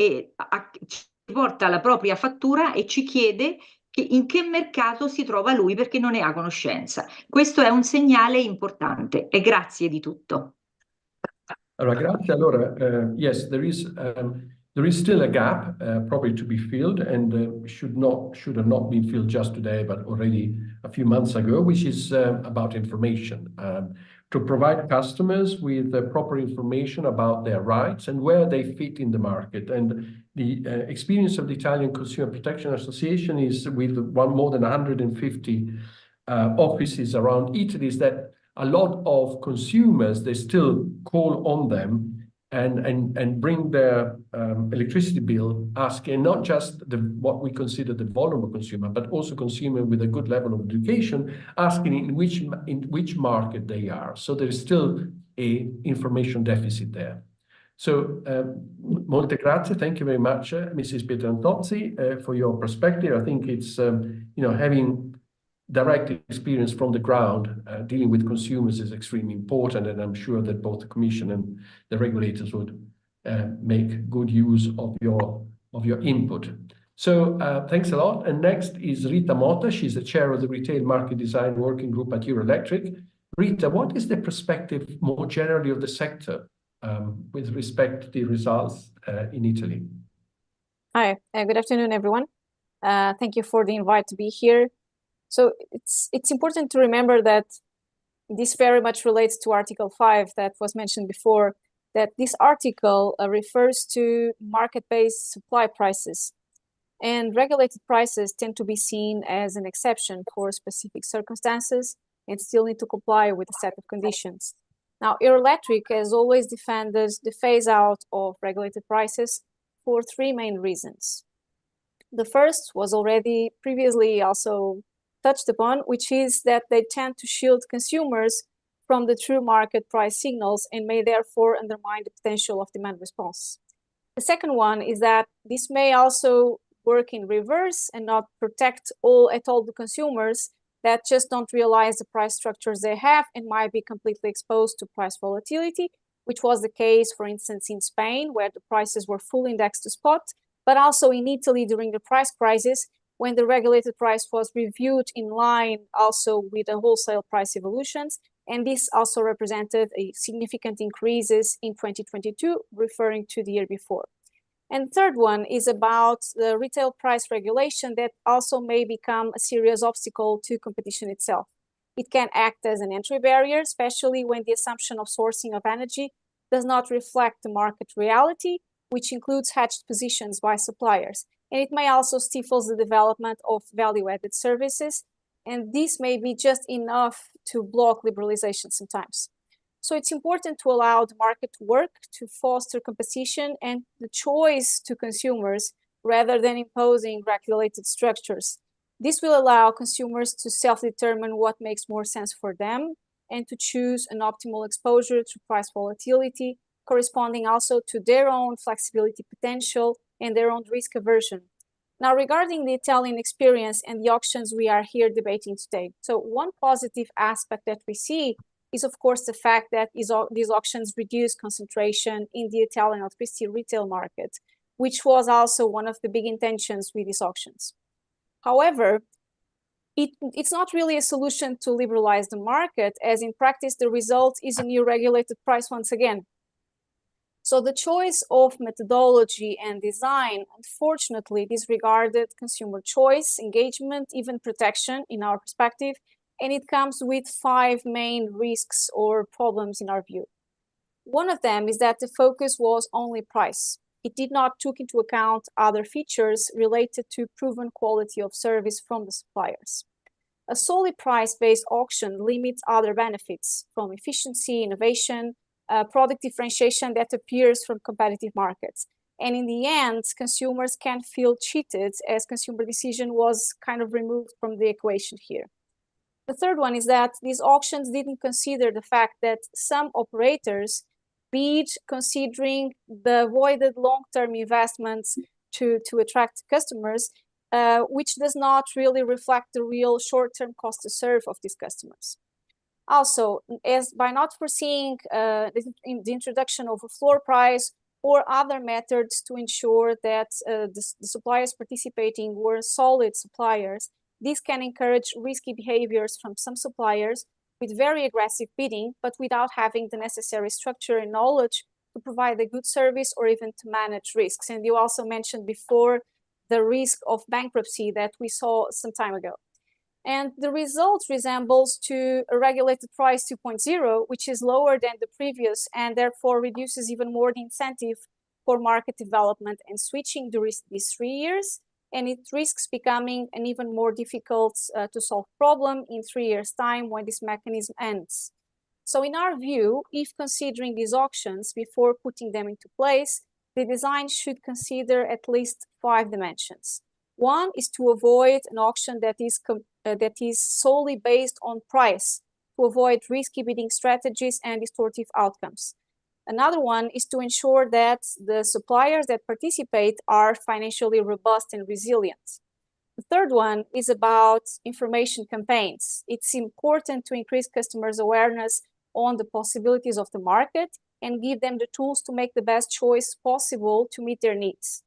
ci porta la propria fattura e ci chiede in che mercato si trova lui, perché non ne ha conoscenza. Questo è un segnale importante e grazie di tutto. Allora, grazie. Allora, yes, there is still a gap probably to be filled, and should have not been filled just today, but already a few months ago, which is about information. to provide customers with the proper information about their rights and where they fit in the market. And the experience of the Italian Consumer Protection Association is with more than 150 offices around Italy, is that a lot of consumers, they still call on them and bring their electricity bill asking not just what we consider the vulnerable consumer, but also consumer with a good level of education, asking in which market they are. So there is still a information deficit there. So molte grazie, thank you very much, Mrs. Pietrantozzi, for your perspective. I think it's having direct experience from the ground dealing with consumers is extremely important, and I'm sure that both the Commission and the regulators would make good use of your input. So thanks a lot. And next is Rita Motta. She's the chair of the Retail Market Design Working Group at Eurelectric. Rita, what is the perspective more generally of the sector with respect to the results in Italy? Hi, good afternoon, everyone. Thank you for the invite to be here. So it's important to remember that this very much relates to Article 5 that was mentioned before, that this article refers to market-based supply prices. And regulated prices tend to be seen as an exception for specific circumstances and still need to comply with a set of conditions. Now, Eurelectric has always defended the phase-out of regulated prices for three main reasons. The first was already previously also touched upon, which is that they tend to shield consumers from the true market price signals and may therefore undermine the potential of demand response. The second one is that this may also work in reverse and not protect at all the consumers that just don't realize the price structures they have and might be completely exposed to price volatility, which was the case, for instance, in Spain, where the prices were fully indexed to spot, but also in Italy during the price crisis, when the regulated price was reviewed in line also with the wholesale price evolutions. And this also represented a significant increases in 2022, referring to the year before. And the third one is about the retail price regulation that also may become a serious obstacle to competition itself. It can act as an entry barrier, especially when the assumption of sourcing of energy does not reflect the market reality, which includes hedged positions by suppliers. And it may also stifle the development of value-added services, and this may be just enough to block liberalization sometimes. So it's important to allow the market to work, to foster competition and the choice to consumers rather than imposing regulated structures. This will allow consumers to self-determine what makes more sense for them and to choose an optimal exposure to price volatility, corresponding also to their own flexibility potential and their own risk aversion. Now, regarding the Italian experience and the auctions we are here debating today. So one positive aspect that we see is, of course, the fact that these auctions reduce concentration in the Italian electricity retail market, which was also one of the big intentions with these auctions. However, it's not really a solution to liberalize the market, as in practice, the result is a new regulated price once again. So the choice of methodology and design, unfortunately, disregarded consumer choice, engagement, even protection in our perspective, and it comes with 5 main risks or problems in our view. One of them is that the focus was only price. It did not take into account other features related to proven quality of service from the suppliers. A solely price-based auction limits other benefits from efficiency, innovation, product differentiation that appears from competitive markets. And in the end, consumers can feel cheated as consumer decision was kind of removed from the equation here. The third one is that these auctions didn't consider the fact that some operators bid considering the avoided long-term investments to attract customers, which does not really reflect the real short-term cost to serve of these customers. Also, as by not foreseeing the introduction of a floor price or other methods to ensure that the suppliers participating were solid suppliers, this can encourage risky behaviors from some suppliers with very aggressive bidding, but without having the necessary structure and knowledge to provide a good service or even to manage risks. And you also mentioned before the risk of bankruptcy that we saw some time ago. And the result resembles to a regulated price 2.0, which is lower than the previous and therefore reduces even more the incentive for market development and switching during these 3 years. And it risks becoming an even more difficult to solve problem in 3 years' time when this mechanism ends. So in our view, if considering these auctions before putting them into place, the design should consider at least 5 dimensions. One is to avoid an auction that is solely based on price, to avoid risky bidding strategies and distortive outcomes. Another one is to ensure that the suppliers that participate are financially robust and resilient. The third one is about information campaigns. It's important to increase customers' awareness on the possibilities of the market and give them the tools to make the best choice possible to meet their needs.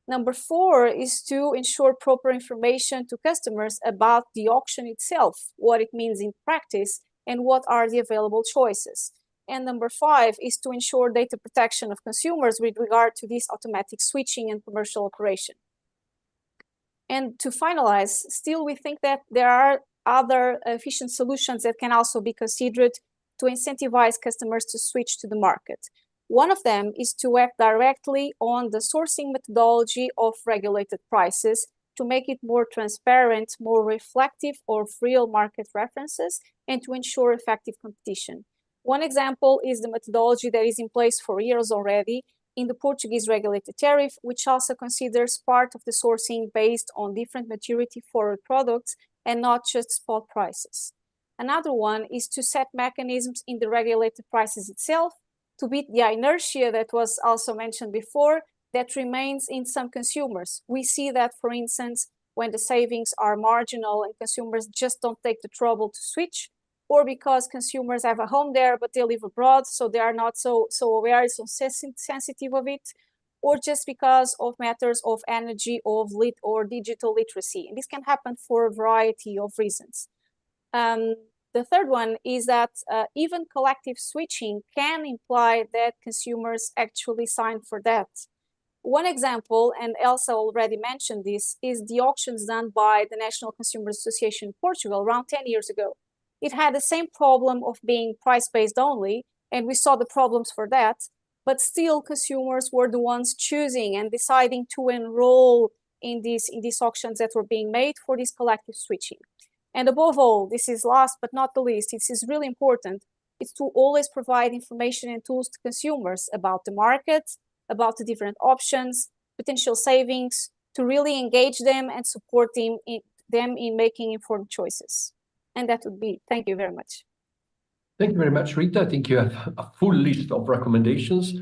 Number 4 is to ensure proper information to customers about the auction itself, what it means in practice, and what are the available choices. And number 5 is to ensure data protection of consumers with regard to this automatic switching and commercial operation. And to finalize, still we think that there are other efficient solutions that can also be considered to incentivize customers to switch to the market. One of them is to act directly on the sourcing methodology of regulated prices to make it more transparent, more reflective of real market references, and to ensure effective competition. One example is the methodology that is in place for years already in the Portuguese regulated tariff, which also considers part of the sourcing based on different maturity forward products and not just spot prices. Another one is to set mechanisms in the regulated prices itself to beat the inertia that was also mentioned before that remains in some consumers. We see that, for instance, when the savings are marginal and consumers just don't take the trouble to switch, or because consumers have a home there but they live abroad, so they are not so aware, so sensitive of it, or just because of matters of energy or digital literacy. And this can happen for a variety of reasons. The third one is that even collective switching can imply that consumers actually sign for that. One example, and Elsa already mentioned this, is the auctions done by the National Consumer Association in Portugal around 10 years ago. It had the same problem of being price-based only, and we saw the problems for that, but still consumers were the ones choosing and deciding to enroll in these auctions that were being made for this collective switching. And above all, this is last but not the least, this is really important, it's to always provide information and tools to consumers about the market, about the different options, potential savings, to really engage them and support them in making informed choices. And that would be, thank you very much. Thank you very much, Rita. I think you have a full list of recommendations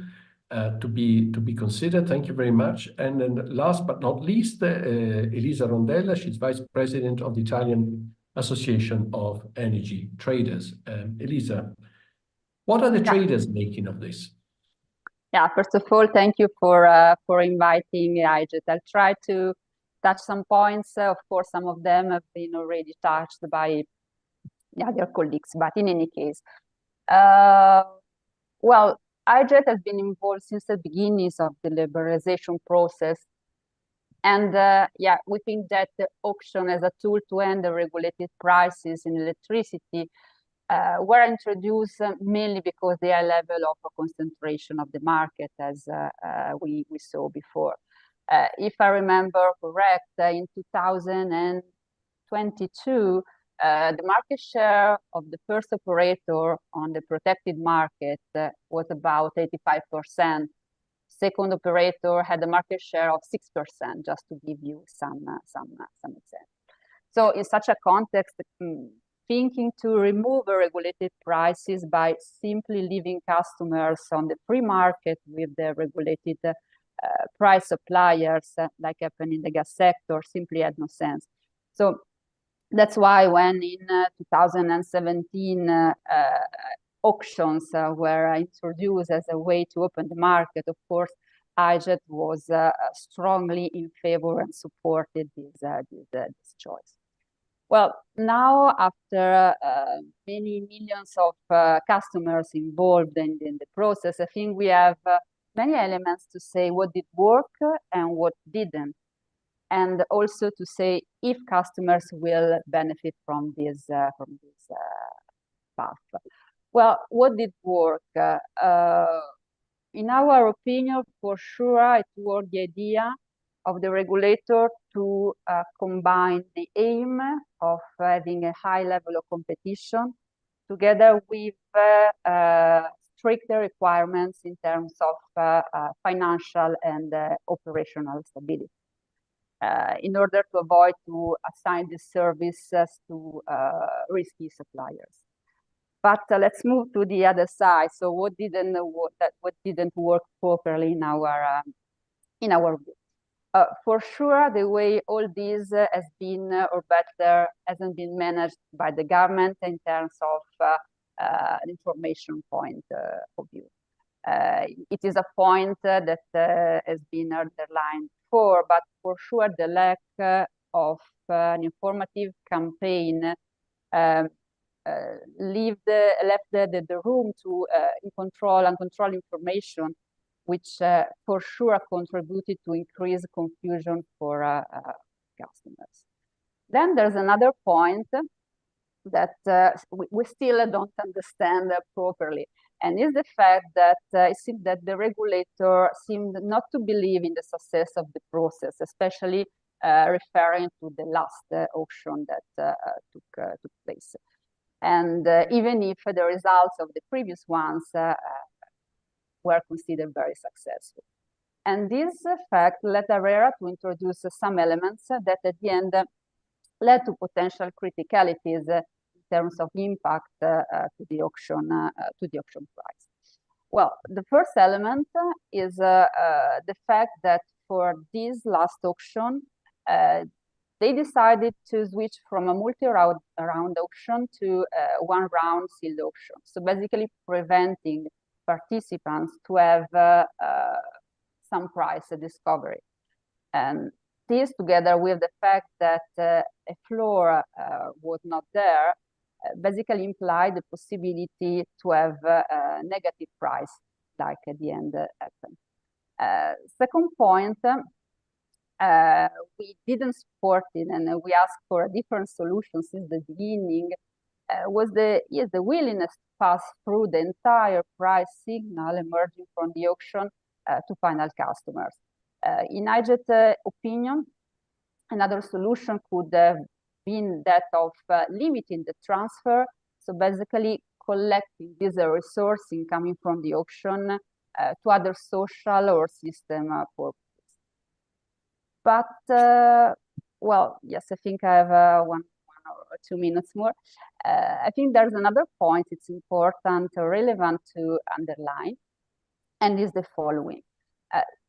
to be considered. Thank you very much. And then last but not least, Elisa Rondella, she's Vice President of the Italian Association of Energy Traders. Elisa, what are the traders making of this? Yeah, first of all, thank you for inviting IJET. I'll try to touch some points. Of course, some of them have been already touched by the other colleagues, but in any case, well, IJET has been involved since the beginnings of the liberalization process. And yeah, we think that the auction as a tool to end the regulated prices in electricity were introduced mainly because they are level of a concentration of the market, as we saw before. If I remember correct, in 2022, the market share of the first operator on the protected market was about 85%. Second operator had a market share of 6%, just to give you some examples. So in such a context, thinking to remove regulated prices by simply leaving customers on the free market with the regulated price suppliers, like happened in the gas sector, simply had no sense. So that's why when in 2017 auctions were introduced as a way to open the market, of course, IJET was strongly in favor and supported this choice. Well, now after many millions of customers involved in the process, I think we have many elements to say what did work and what didn't. and also to say if customers will benefit from this path. Well, what did work? In our opinion, for sure, it worked the idea of the regulator to combine the aim of having a high level of competition together with stricter requirements in terms of financial and operational stability, in order to avoid to assign the services to risky suppliers. But let's move to the other side. So what didn't work properly in our view? For sure, the way all this has been, or better, hasn't been managed by the government in terms of an information point of view. It is a point that has been underlined before, but for sure the lack of an informative campaign left the room to uncontrolled information, which for sure contributed to increase confusion for customers. Then there's another point that we still don't understand properly, and is the fact that it seems that the regulator seemed not to believe in the success of the process, especially referring to the last auction that took place. And even if the results of the previous ones were considered very successful. And this fact led ARERA to introduce some elements that at the end led to potential criticalities in terms of impact to the auction price. Well, the first element is the fact that for this last auction, they decided to switch from a multi-round auction to one round sealed auction. So basically preventing participants to have some price discovery. And this, together with the fact that a floor was not there, basically implied the possibility to have a negative price, like at the end happened. Second point, we didn't support it, and we asked for a different solution since the beginning, was the willingness to pass through the entire price signal emerging from the auction to final customers. In IJET opinion, another solution could have been that of limiting the transfer, so basically collecting this resource coming from the auction to other social or system purposes. But, well, yes, I think I have one or 2 minutes more. I think there's another point it's important or relevant to underline, and is the following.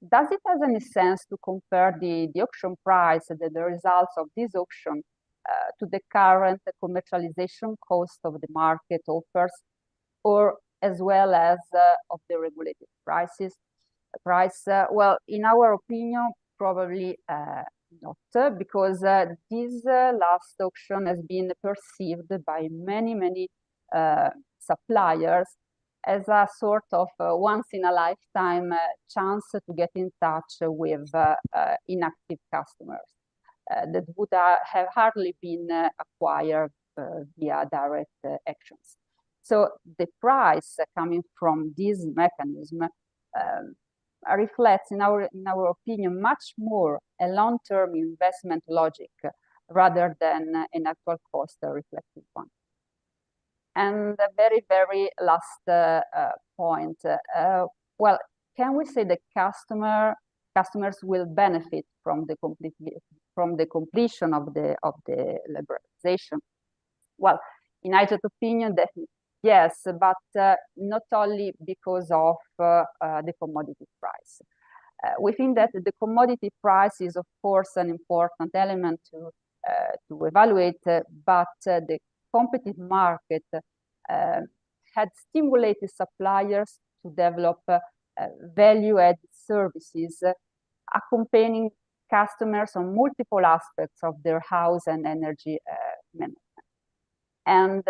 Does it have any sense to compare the auction price, the results of this auction, to the current commercialization cost of the market offers, or as well as of the regulated price? Well, in our opinion, probably not, because this last auction has been perceived by many suppliers as a sort of once-in-a-lifetime chance to get in touch with inactive customers that would have hardly been acquired via direct actions. So the price coming from this mechanism reflects, in our opinion, much more a long-term investment logic rather than an actual cost reflective one. And the very last point. Well, can we say that customers will benefit from the completion of the liberalization? Well, in IJET opinion, definitely yes, but not only because of the commodity price. We think that the commodity price is, of course, an important element to evaluate, but the competitive market had stimulated suppliers to develop value-added services, accompanying customers on multiple aspects of their house and energy management. And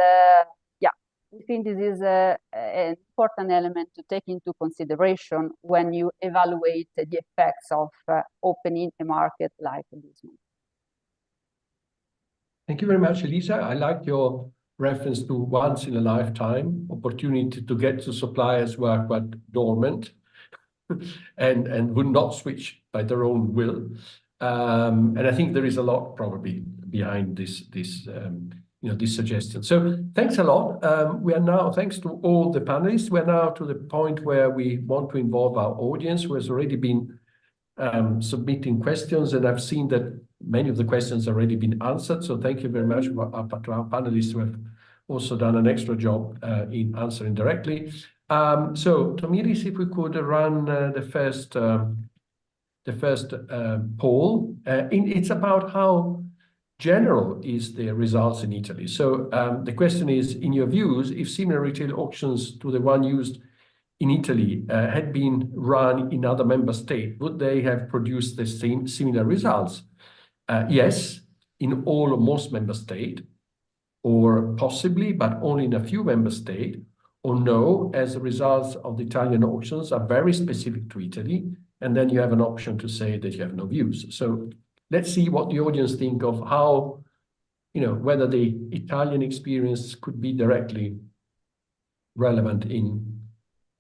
we think this is an important element to take into consideration when you evaluate the effects of opening a market like this one. Thank you very much, Elisa. I like your reference to once in a lifetime opportunity to get to suppliers who are quite dormant and would not switch by their own will. And I think there is a lot probably behind this suggestion. So thanks a lot. We are now, thanks to all the panelists, we're now to the point where we want to involve our audience, who has already been submitting questions, and I've seen that many of the questions have already been answered. So thank you very much to our panelists who have also done an extra job in answering directly. So Tomiris, if we could run the first poll. It's about how general is the results in Italy. So the question is, in your views, if similar retail auctions to the one used in Italy had been run in other member states, would they have produced the same similar results? Yes, in all or most member states, or possibly, but only in a few member states, or no, as the results of the Italian auctions are very specific to Italy, and then you have an option to say that you have no views. So let's see what the audience think of how, whether the Italian experience could be directly relevant in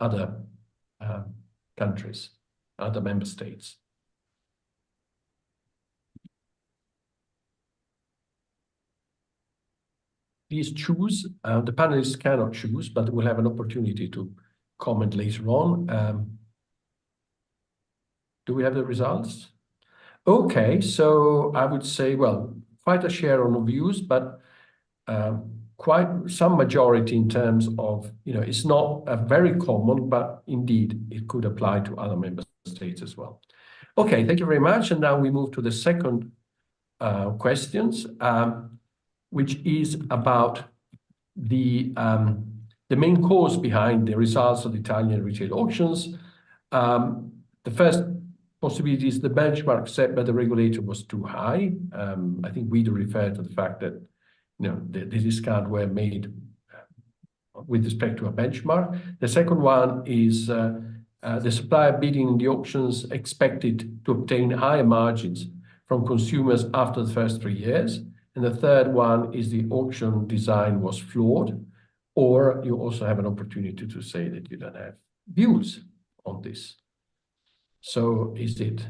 other countries, other member states. Please choose. The panelists cannot choose, but we'll have an opportunity to comment later on. Do we have the results? Okay, so I would say, well, quite a share on views, but quite some majority in terms of, it's not a very common, but indeed it could apply to other member states as well. Okay, thank you very much. And now we move to the second questions, which is about the main cause behind the results of the Italian retail auctions. The first possibility is the benchmark set by the regulator was too high. I think we do refer to the fact that the discounts were made with respect to a benchmark. The second one is the supplier bidding in the auctions expected to obtain higher margins from consumers after the first 3 years. And the third one is the auction design was flawed, or you also have an opportunity to say that you don't have views on this. So is it?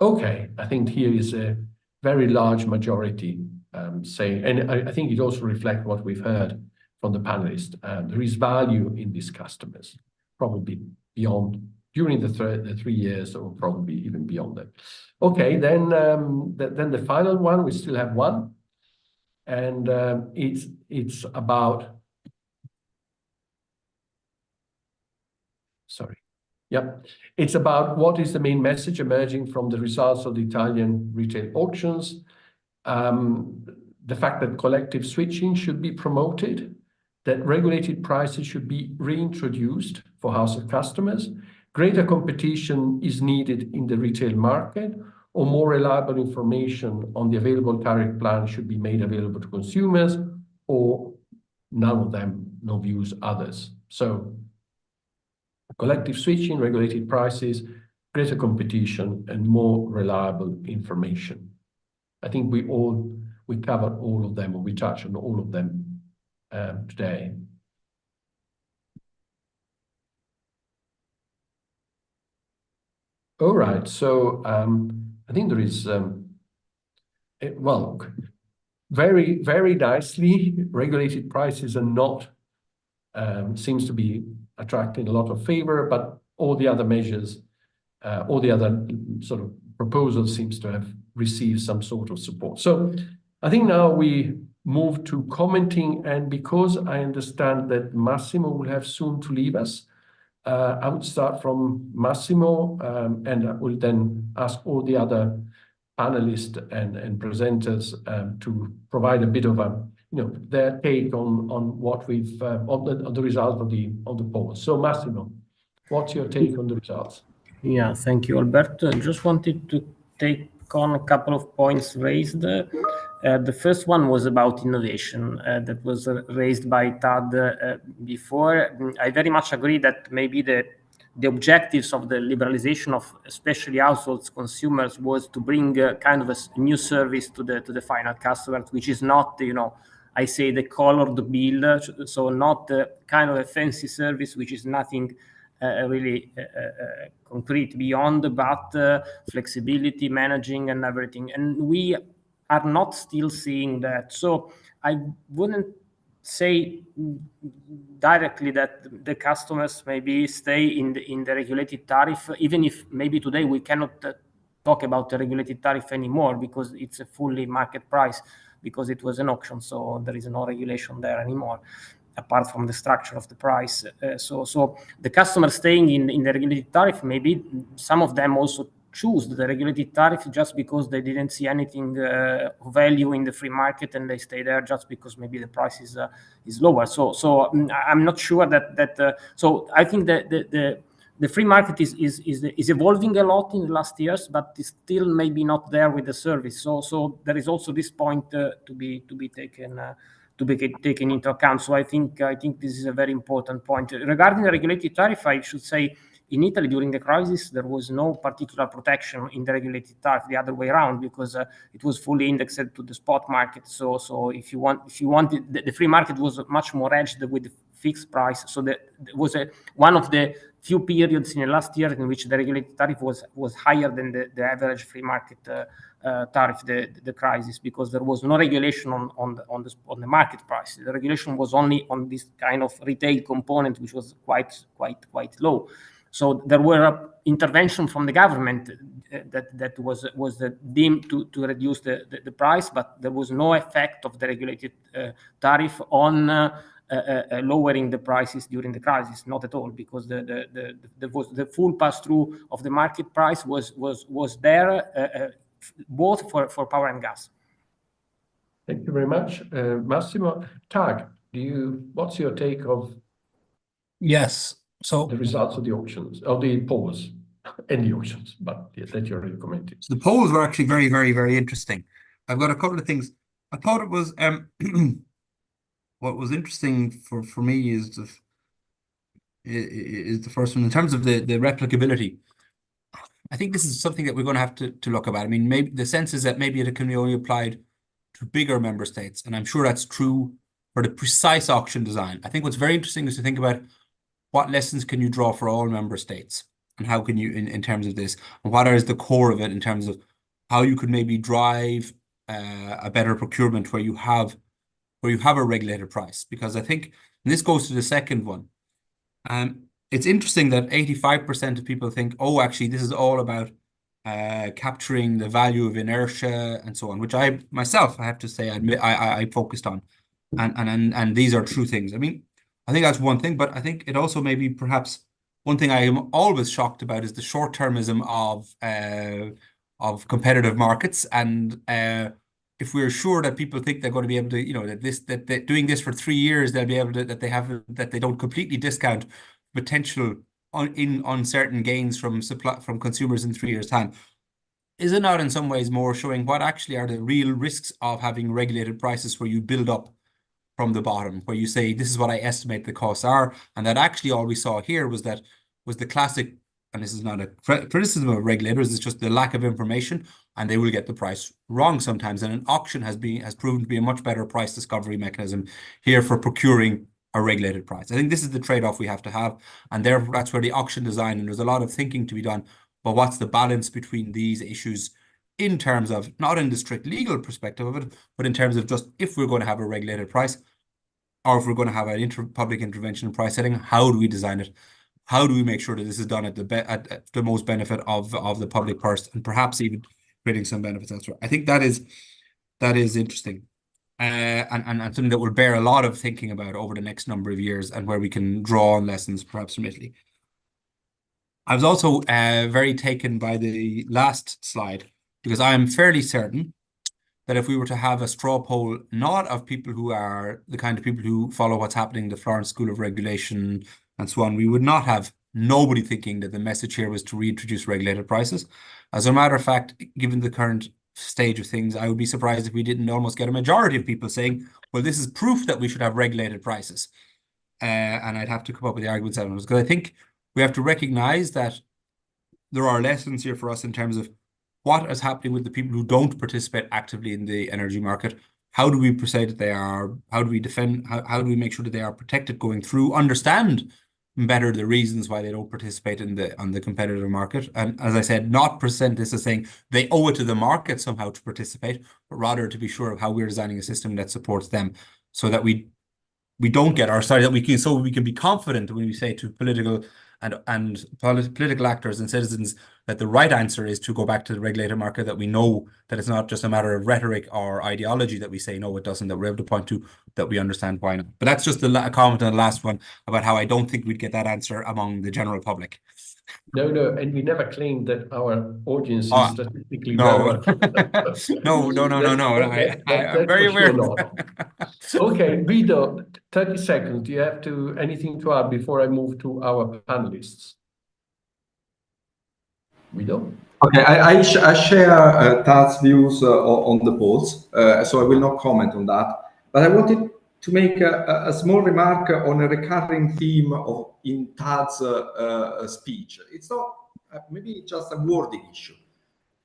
Okay, I think here is a very large majority saying, and I think it also reflects what we've heard from the panelists. There is value in these customers, probably beyond, during the 3 years, or probably even beyond that. Okay, then the final one, we still have one, and it's about, sorry. Yep. It's about what is the main message emerging from the results of the Italian retail auctions. The fact that collective switching should be promoted, that regulated prices should be reintroduced for household customers, greater competition is needed in the retail market, or more reliable information on the available tariff plan should be made available to consumers, or none of them, no views, others. So collective switching, regulated prices, greater competition, and more reliable information. I think we covered all of them, or we touched on all of them today. All right, so I think there is, well, very, very nicely, regulated prices are not, seems to be attracting a lot of favor, but all the other measures, all the other sort of proposals seems to have received some sort of support. So I think now we move to commenting, and because I understand that Massimo will have soon to leave us, I would start from Massimo, and I will then ask all the other panelists and presenters to provide a bit of a, their take on what we've on the result of the poll. So Massimo, what's your take on the results? Yeah, thank you, Alberto. I just wanted to take on a couple of points raised. The first one was about innovation that was raised by Tad before. I very much agree that maybe the objectives of the liberalization of especially households, consumers, was to bring kind of a new service to the final customer, which is not, I say the colored bill, so not kind of a fancy service, which is nothing really concrete beyond, but flexibility, managing, and everything. And we are not still seeing that. So I wouldn't say directly that the customers maybe stay in the regulated tariff, even if maybe today we cannot talk about the regulated tariff anymore because it's a fully market price, because it was an auction, so there is no regulation there anymore apart from the structure of the price. So the customers staying in the regulated tariff, maybe some of them also choose the regulated tariff just because they didn't see anything value in the free market, and they stay there just because maybe the price is lower. So I'm not sure that. So I think that the free market is evolving a lot in the last years, but is still maybe not there with the service. So there is also this point to be taken. To be taken into account. So I think this is a very important point. Regarding the regulated tariff, I should say in Italy during the crisis there was no particular protection in the regulated tariff, the other way around, because it was fully indexed to the spot market. So if you want the free market was much more hedged with the fixed price. So there was one of the few periods in the last year in which the regulated tariff was higher than the average free market tariff, the crisis, because there was no regulation on the market price. The regulation was only on this kind of retail component, which was quite low. So there were intervention from the government that was deemed to reduce the price, but there was no effect of the regulated tariff on lowering the prices during the crisis, not at all, because the full pass-through of the market price was there both for power and gas. Thank you very much, Massimo. Tag, what's your take of? Yes. So the results of the auctions, of the polls and the auctions, but that you already commented. So the polls were actually very, very, very interesting. I've got a couple of things. I thought it was what was interesting for me is the first one in terms of the replicability. I think this is something that we're going to have to look about. I mean, maybe the sense is that maybe it can be only applied to bigger member states, and I'm sure that's true for the precise auction design. I think what's very interesting is to think about what lessons can you draw for all member states, and how can you, in terms of this, and what is the core of it in terms of how you could maybe drive a better procurement where you have a regulated price. Because I think, and this goes to the second one, it's interesting that 85% of people think, oh, actually, this is all about capturing the value of inertia and so on, which I myself, I have to say, I focused on, and these are true things. I mean, I think that's one thing, but I think it also maybe perhaps one thing I am always shocked about is the short-termism of competitive markets. And if we're sure that people think they're going to be able to, that they're doing this for 3 years, they'll be able to, that they don't completely discount potential uncertain gains from consumers in 3 years' time. Is it not in some ways more showing what actually are the real risks of having regulated prices where you build up from the bottom, where you say, this is what I estimate the costs are, and that actually all we saw here was the classic, and this is not a criticism of regulators, it's just the lack of information, and they will get the price wrong sometimes. And an auction has proven to be a much better price discovery mechanism here for procuring a regulated price. I think this is the trade-off we have to have, and therefore that's where the auction design, and there's a lot of thinking to be done, but what's the balance between these issues in terms of, not in the strict legal perspective of it, but in terms of just if we're going to have a regulated price, or if we're going to have an public intervention in price setting, how do we design it? How do we make sure that this is done at the most benefit of the public first, and perhaps even creating some benefits elsewhere? I think that is interesting, and something that will bear a lot of thinking about over the next number of years, and where we can draw on lessons perhaps from Italy. I was also very taken by the last slide, because I am fairly certain that if we were to have a straw poll, not of people who are the kind of people who follow what's happening in the Florence School of Regulation and so on, we would not have nobody thinking that the message here was to reintroduce regulated prices. As a matter of fact, given the current stage of things, I would be surprised if we didn't almost get a majority of people saying, well, this is proof that we should have regulated prices. And I'd have to come up with the arguments out of it, because I think we have to recognize that there are lessons here for us in terms of what is happening with the people who don't participate actively in the energy market. How do we say that they are? How do we defend? How do we make sure that they are protected going through? Understand better the reasons why they don't participate on the competitive market. And as I said, not present this as saying they owe it to the market somehow to participate, but rather to be sure of how we're designing a system that supports them, so that we don't get our side, that we can be confident when we say to political actors and citizens that the right answer is to go back to the regulated market, that we know that it's not just a matter of rhetoric or ideology that we say no, it doesn't, that we're able to point to that we understand why not. But that's just a comment on the last one about how I don't think we'd get that answer among the general public. No, and we never claimed that our audience is statistically no. relevant. No. I'm very aware. Okay, Guido, 30 seconds. Do you have anything to add before I move to our panelists? Guido? Okay, I share Tad's views on the polls, so I will not comment on that. But I wanted to make a small remark on a recurring theme in Tad's speech. It's not maybe just a wording issue.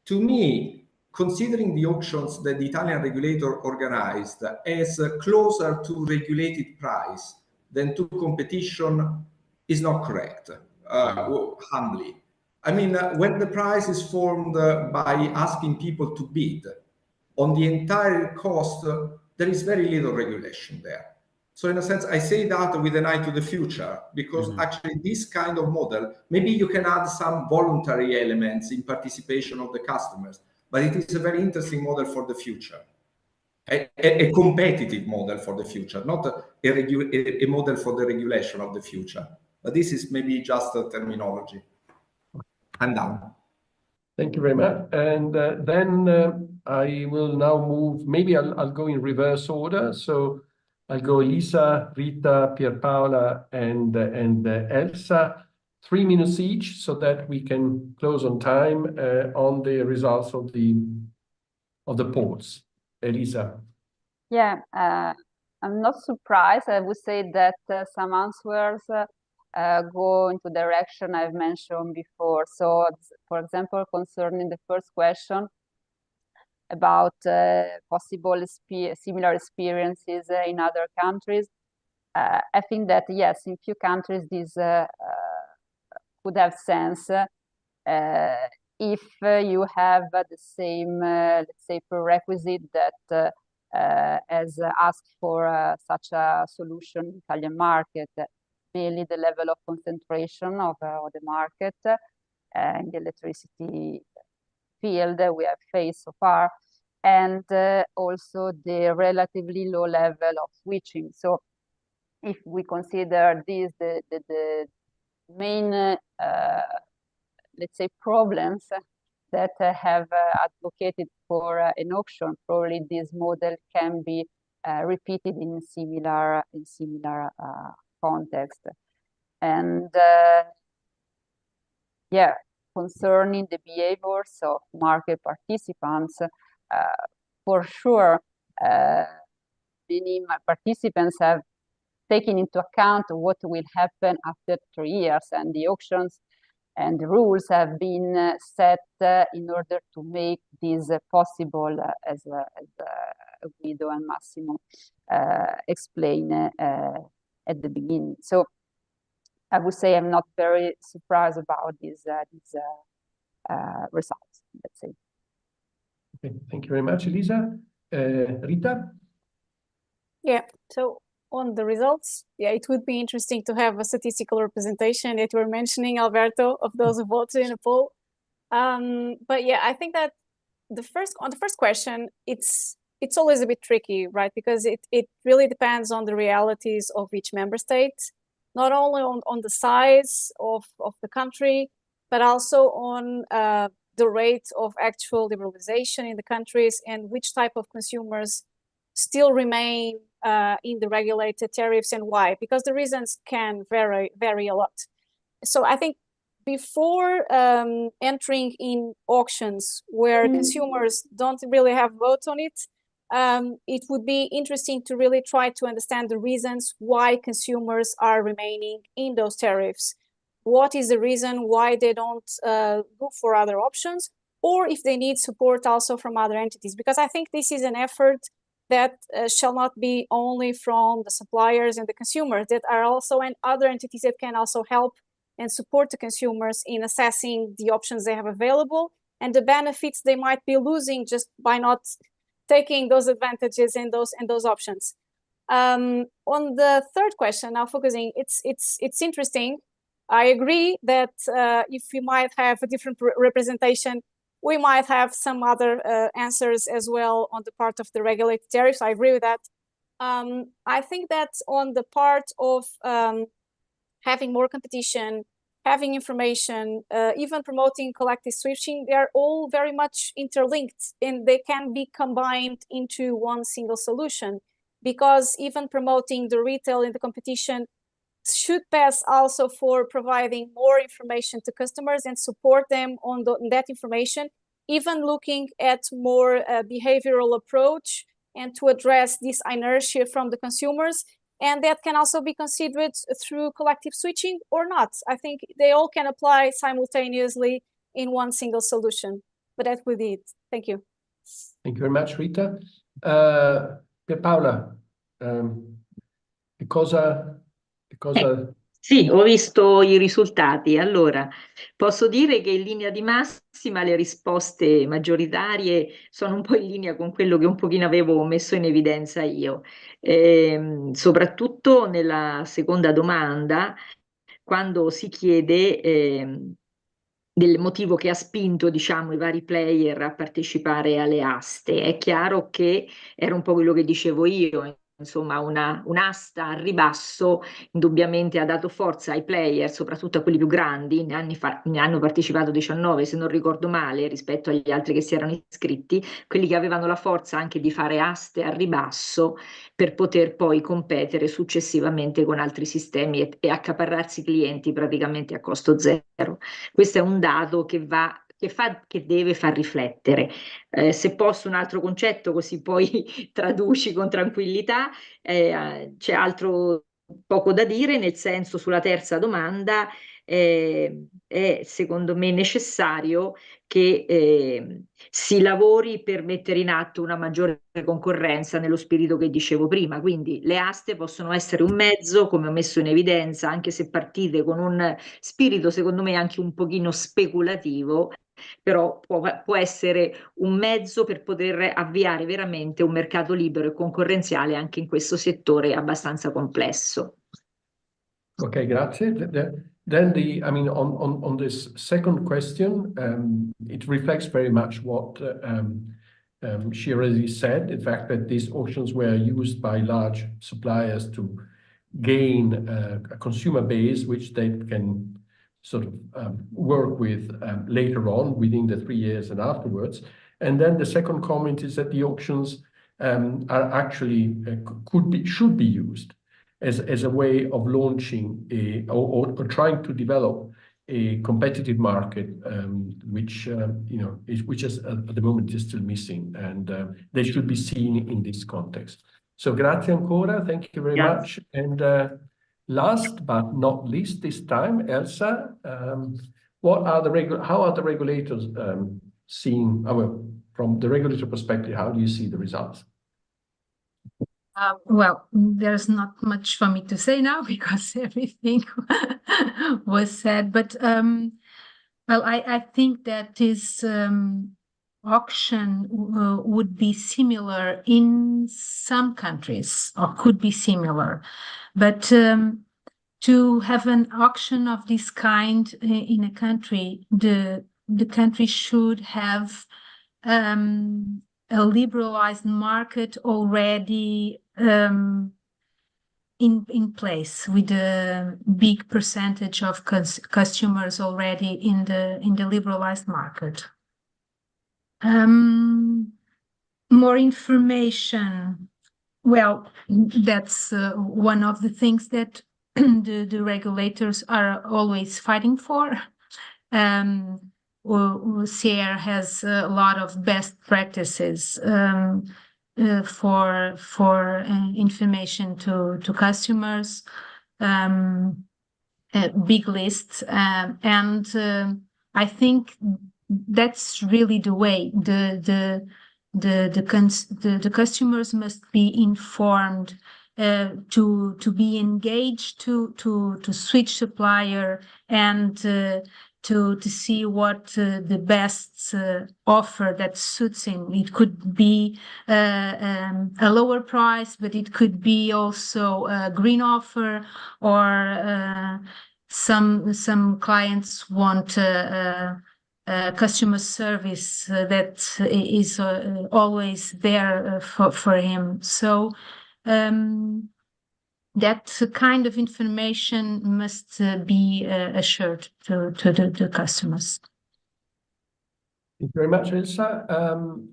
To me, considering the auctions that the Italian regulator organized as closer to regulated price than to competition is not correct, humbly. I mean, when the price is formed by asking people to bid on the entire cost, there is very little regulation there. So in a sense, I say that with an eye to the future, because actually this kind of model, maybe you can add some voluntary elements in participation of the customers, but it is a very interesting model for the future. A competitive model for the future, not a model for the regulation of the future. But this is maybe just a terminology. I'm done. Thank you very much. And then I will now move, maybe I'll go in reverse order. So I'll go Elisa, Rita, Pierpaola, and Elsa, 3 minutes each, so that we can close on time on the results of the polls. Elisa. Yeah, I'm not surprised. I would say that some answers go into the direction I've mentioned before. So, for example, concerning the first question about possible similar experiences in other countries, I think that, yes, in few countries this could have sense if you have the same, let's say, prerequisite that as asked for such a solution in the Italian market, mainly the level of concentration of the market in the electricity field we have faced so far, and also the relatively low level of switching. So if we consider this the main, let's say, problems that have advocated for an auction, probably this model can be repeated in similar context. And yeah, concerning the behaviors of market participants, for sure, many participants have taken into account what will happen after 3 years, and the auctions and the rules have been set in order to make this possible, as Guido and Massimo explained at the beginning. So I would say I'm not very surprised about these results, let's say. Okay, thank you very much, Elisa. Rita? Yeah, so on the results, yeah, it would be interesting to have a statistical representation that you were mentioning, Alberto, of those who voted in a poll. But yeah, I think that on the first question, it's always a bit tricky, right? Because it really depends on the realities of each member state, not only on the size of the country, but also on the rate of actual liberalization in the countries and which type of consumers still remain in the regulated tariffs and why, because the reasons can vary a lot. So I think before entering in auctions where consumers don't really have vote on it, it would be interesting to really try to understand the reasons why consumers are remaining in those tariffs. What is the reason why they don't look for other options, or if they need support also from other entities? Because I think this is an effort that shall not be only from the suppliers and the consumers, that are also other entities that can also help and support the consumers in assessing the options they have available and the benefits they might be losing just by not taking those advantages and those options. On the third question, now focusing, it's interesting. I agree that if we might have a different representation, we might have some other answers as well on the part of the regulated tariffs. I agree with that. I think that on the part of having more competition, having information, even promoting collective switching, they are all very much interlinked and they can be combined into one single solution, because even promoting the retail in the competition should pass also for providing more information to customers and support them on that information, even looking at more behavioral approach and to address this inertia from the consumers. And that can also be considered through collective switching or not. I think they all can apply simultaneously in one single solution, but that would be it. Thank you. Thank you very much, Rita. Paola, cosa... Sì, ho visto i risultati. Allora, posso dire che in linea di massima le risposte maggioritarie sono un po' in linea con quello che un pochino avevo messo in evidenza io. Soprattutto nella seconda domanda, quando si chiede del motivo che ha spinto, diciamo, i vari player a partecipare alle aste. È chiaro che era un po' quello che dicevo io. Insomma, un'asta a ribasso indubbiamente ha dato forza ai player, soprattutto a quelli più grandi, ne hanno partecipato 19 se non ricordo male rispetto agli altri che si erano iscritti, quelli che avevano la forza anche di fare aste a ribasso per poter poi competere successivamente con altri sistemi e accaparrarsi clienti praticamente a costo zero. Questo è un dato che deve far riflettere. Se posso un altro concetto, così poi traduci con tranquillità, c'è altro poco da dire, nel senso, sulla terza domanda è secondo me necessario che si lavori per mettere in atto una maggiore concorrenza nello spirito che dicevo prima. Quindi le aste possono essere un mezzo, come ho messo in evidenza, anche se partite con un spirito secondo me anche un pochino speculativo, però può essere un mezzo per poter avviare veramente un mercato libero e concorrenziale anche in questo settore abbastanza complesso. Okay, grazie. Then I mean, on this second question, it reflects very much what she already said, the fact that these auctions were used by large suppliers to gain a consumer base, which they can sort of work with later on within the 3 years and afterwards. And then the second comment is that the auctions are actually should be used as a way of launching or trying to develop a competitive market, which which is at the moment is still missing, and they should be seen in this context. So grazie ancora, thank you very much. And last but not least this time, Elsa, how are the regulators seeing, from the regulator perspective, how do you see the results? Well, there's not much for me to say now because everything was said. But well, I think that this auction would be similar in some countries, or could be similar. But to have an auction of this kind in a country, the country should have a liberalized market already in place, with a big percentage of customers already in the liberalized market. More information. Well, that's one of the things that the regulators are always fighting for. CER has a lot of best practices for information to customers, big lists, and I think that's really the way. The customers must be informed to be engaged, to switch supplier, and to see what the best offer that suits him. It could be a lower price, but it could be also a green offer, or some clients want customer service that is always there for him. So that kind of information must be assured to the customers. Thank you very much, Elsa.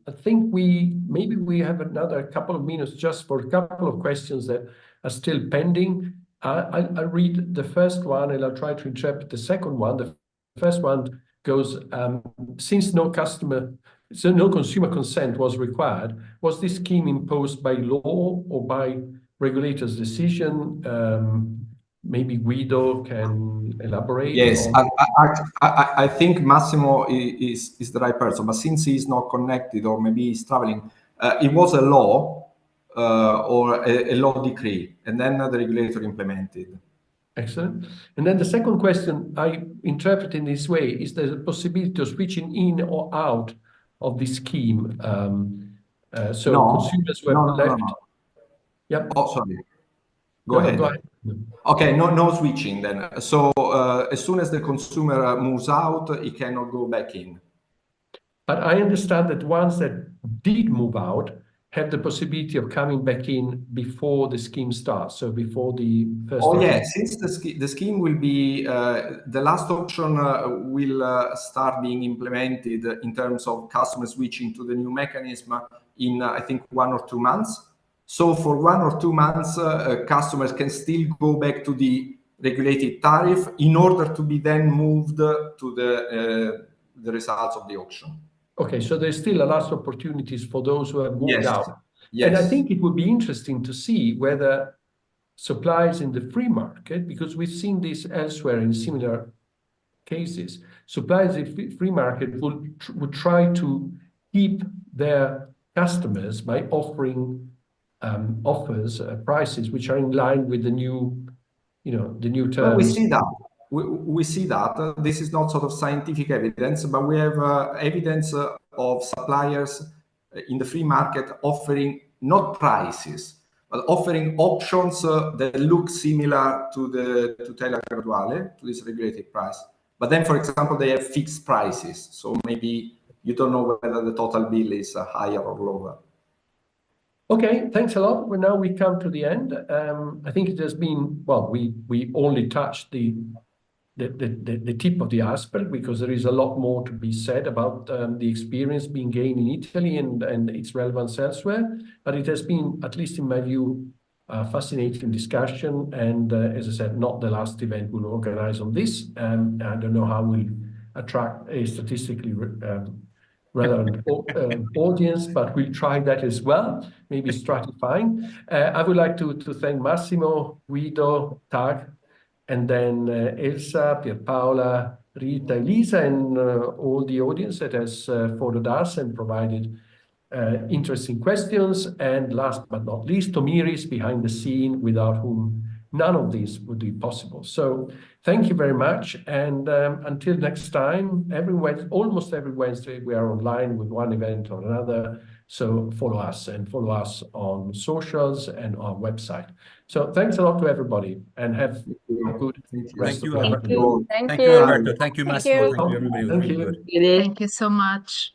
I think maybe we have another couple of minutes just for a couple of questions that are still pending. I'll read the first one and I'll try to interpret the second one. The first one goes, since no consumer consent was required, was this scheme imposed by law or by regulators' decision? Maybe Guido can elaborate. Yes, I think Massimo is the right person, but since he's not connected or maybe he's traveling, it was a law or a law decree, and then the regulator implemented. Excellent. And then the second question I interpret in this way: is there a possibility of switching in or out of the scheme? Consumers were left. No. Yep. Oh, sorry. Go ahead. Okay, no switching then. So as soon as the consumer moves out, he cannot go back in. But I understand that ones that did move out have the possibility of coming back in before the scheme starts, so before the first. Oh yeah, since the scheme will be the last auction will start being implemented in terms of customer switching to the new mechanism in I think 1 or 2 months. So for 1 or 2 months, customers can still go back to the regulated tariff in order to be then moved to the results of the auction. Okay, so there's still a lot of opportunities for those who have moved out. Yes. And I think it would be interesting to see whether suppliers in the free market, because we've seen this elsewhere in similar cases, suppliers in the free market would try to keep their customers by offering offers, prices which are in line with the new, the new terms. Well, we see that. We see that. This is not sort of scientific evidence, but we have evidence of suppliers in the free market offering not prices, but offering options that look similar to the tutela graduale, to this regulated price. But then, for example, they have fixed prices. So maybe you don't know whether the total bill is higher or lower. Okay, thanks a lot. Well, now we come to the end. I think it has been, well, we only touched the tip of the iceberg, because there is a lot more to be said about the experience being gained in Italy and its relevance elsewhere. But it has been, at least in my view, a fascinating discussion. And as I said, not the last event we'll organize on this. I don't know how we'll attract a statistically relevant audience, but we'll try that as well, maybe stratifying. I would like to thank Massimo, Guido, Tag, and then Elsa, Pierpaola, Rita, Elisa, and all the audience that has followed us and provided interesting questions. And last but not least, Tomiris behind the scene, without whom none of this would be possible. So thank you very much. And until next time, almost every Wednesday, we are online with one event or another. So follow us on socials and our website. So thanks a lot to everybody, and have a good rest of the day. Thank you, Alberto. Thank you, Massimo. Thank you, everybody. Thank you. Thank you so much.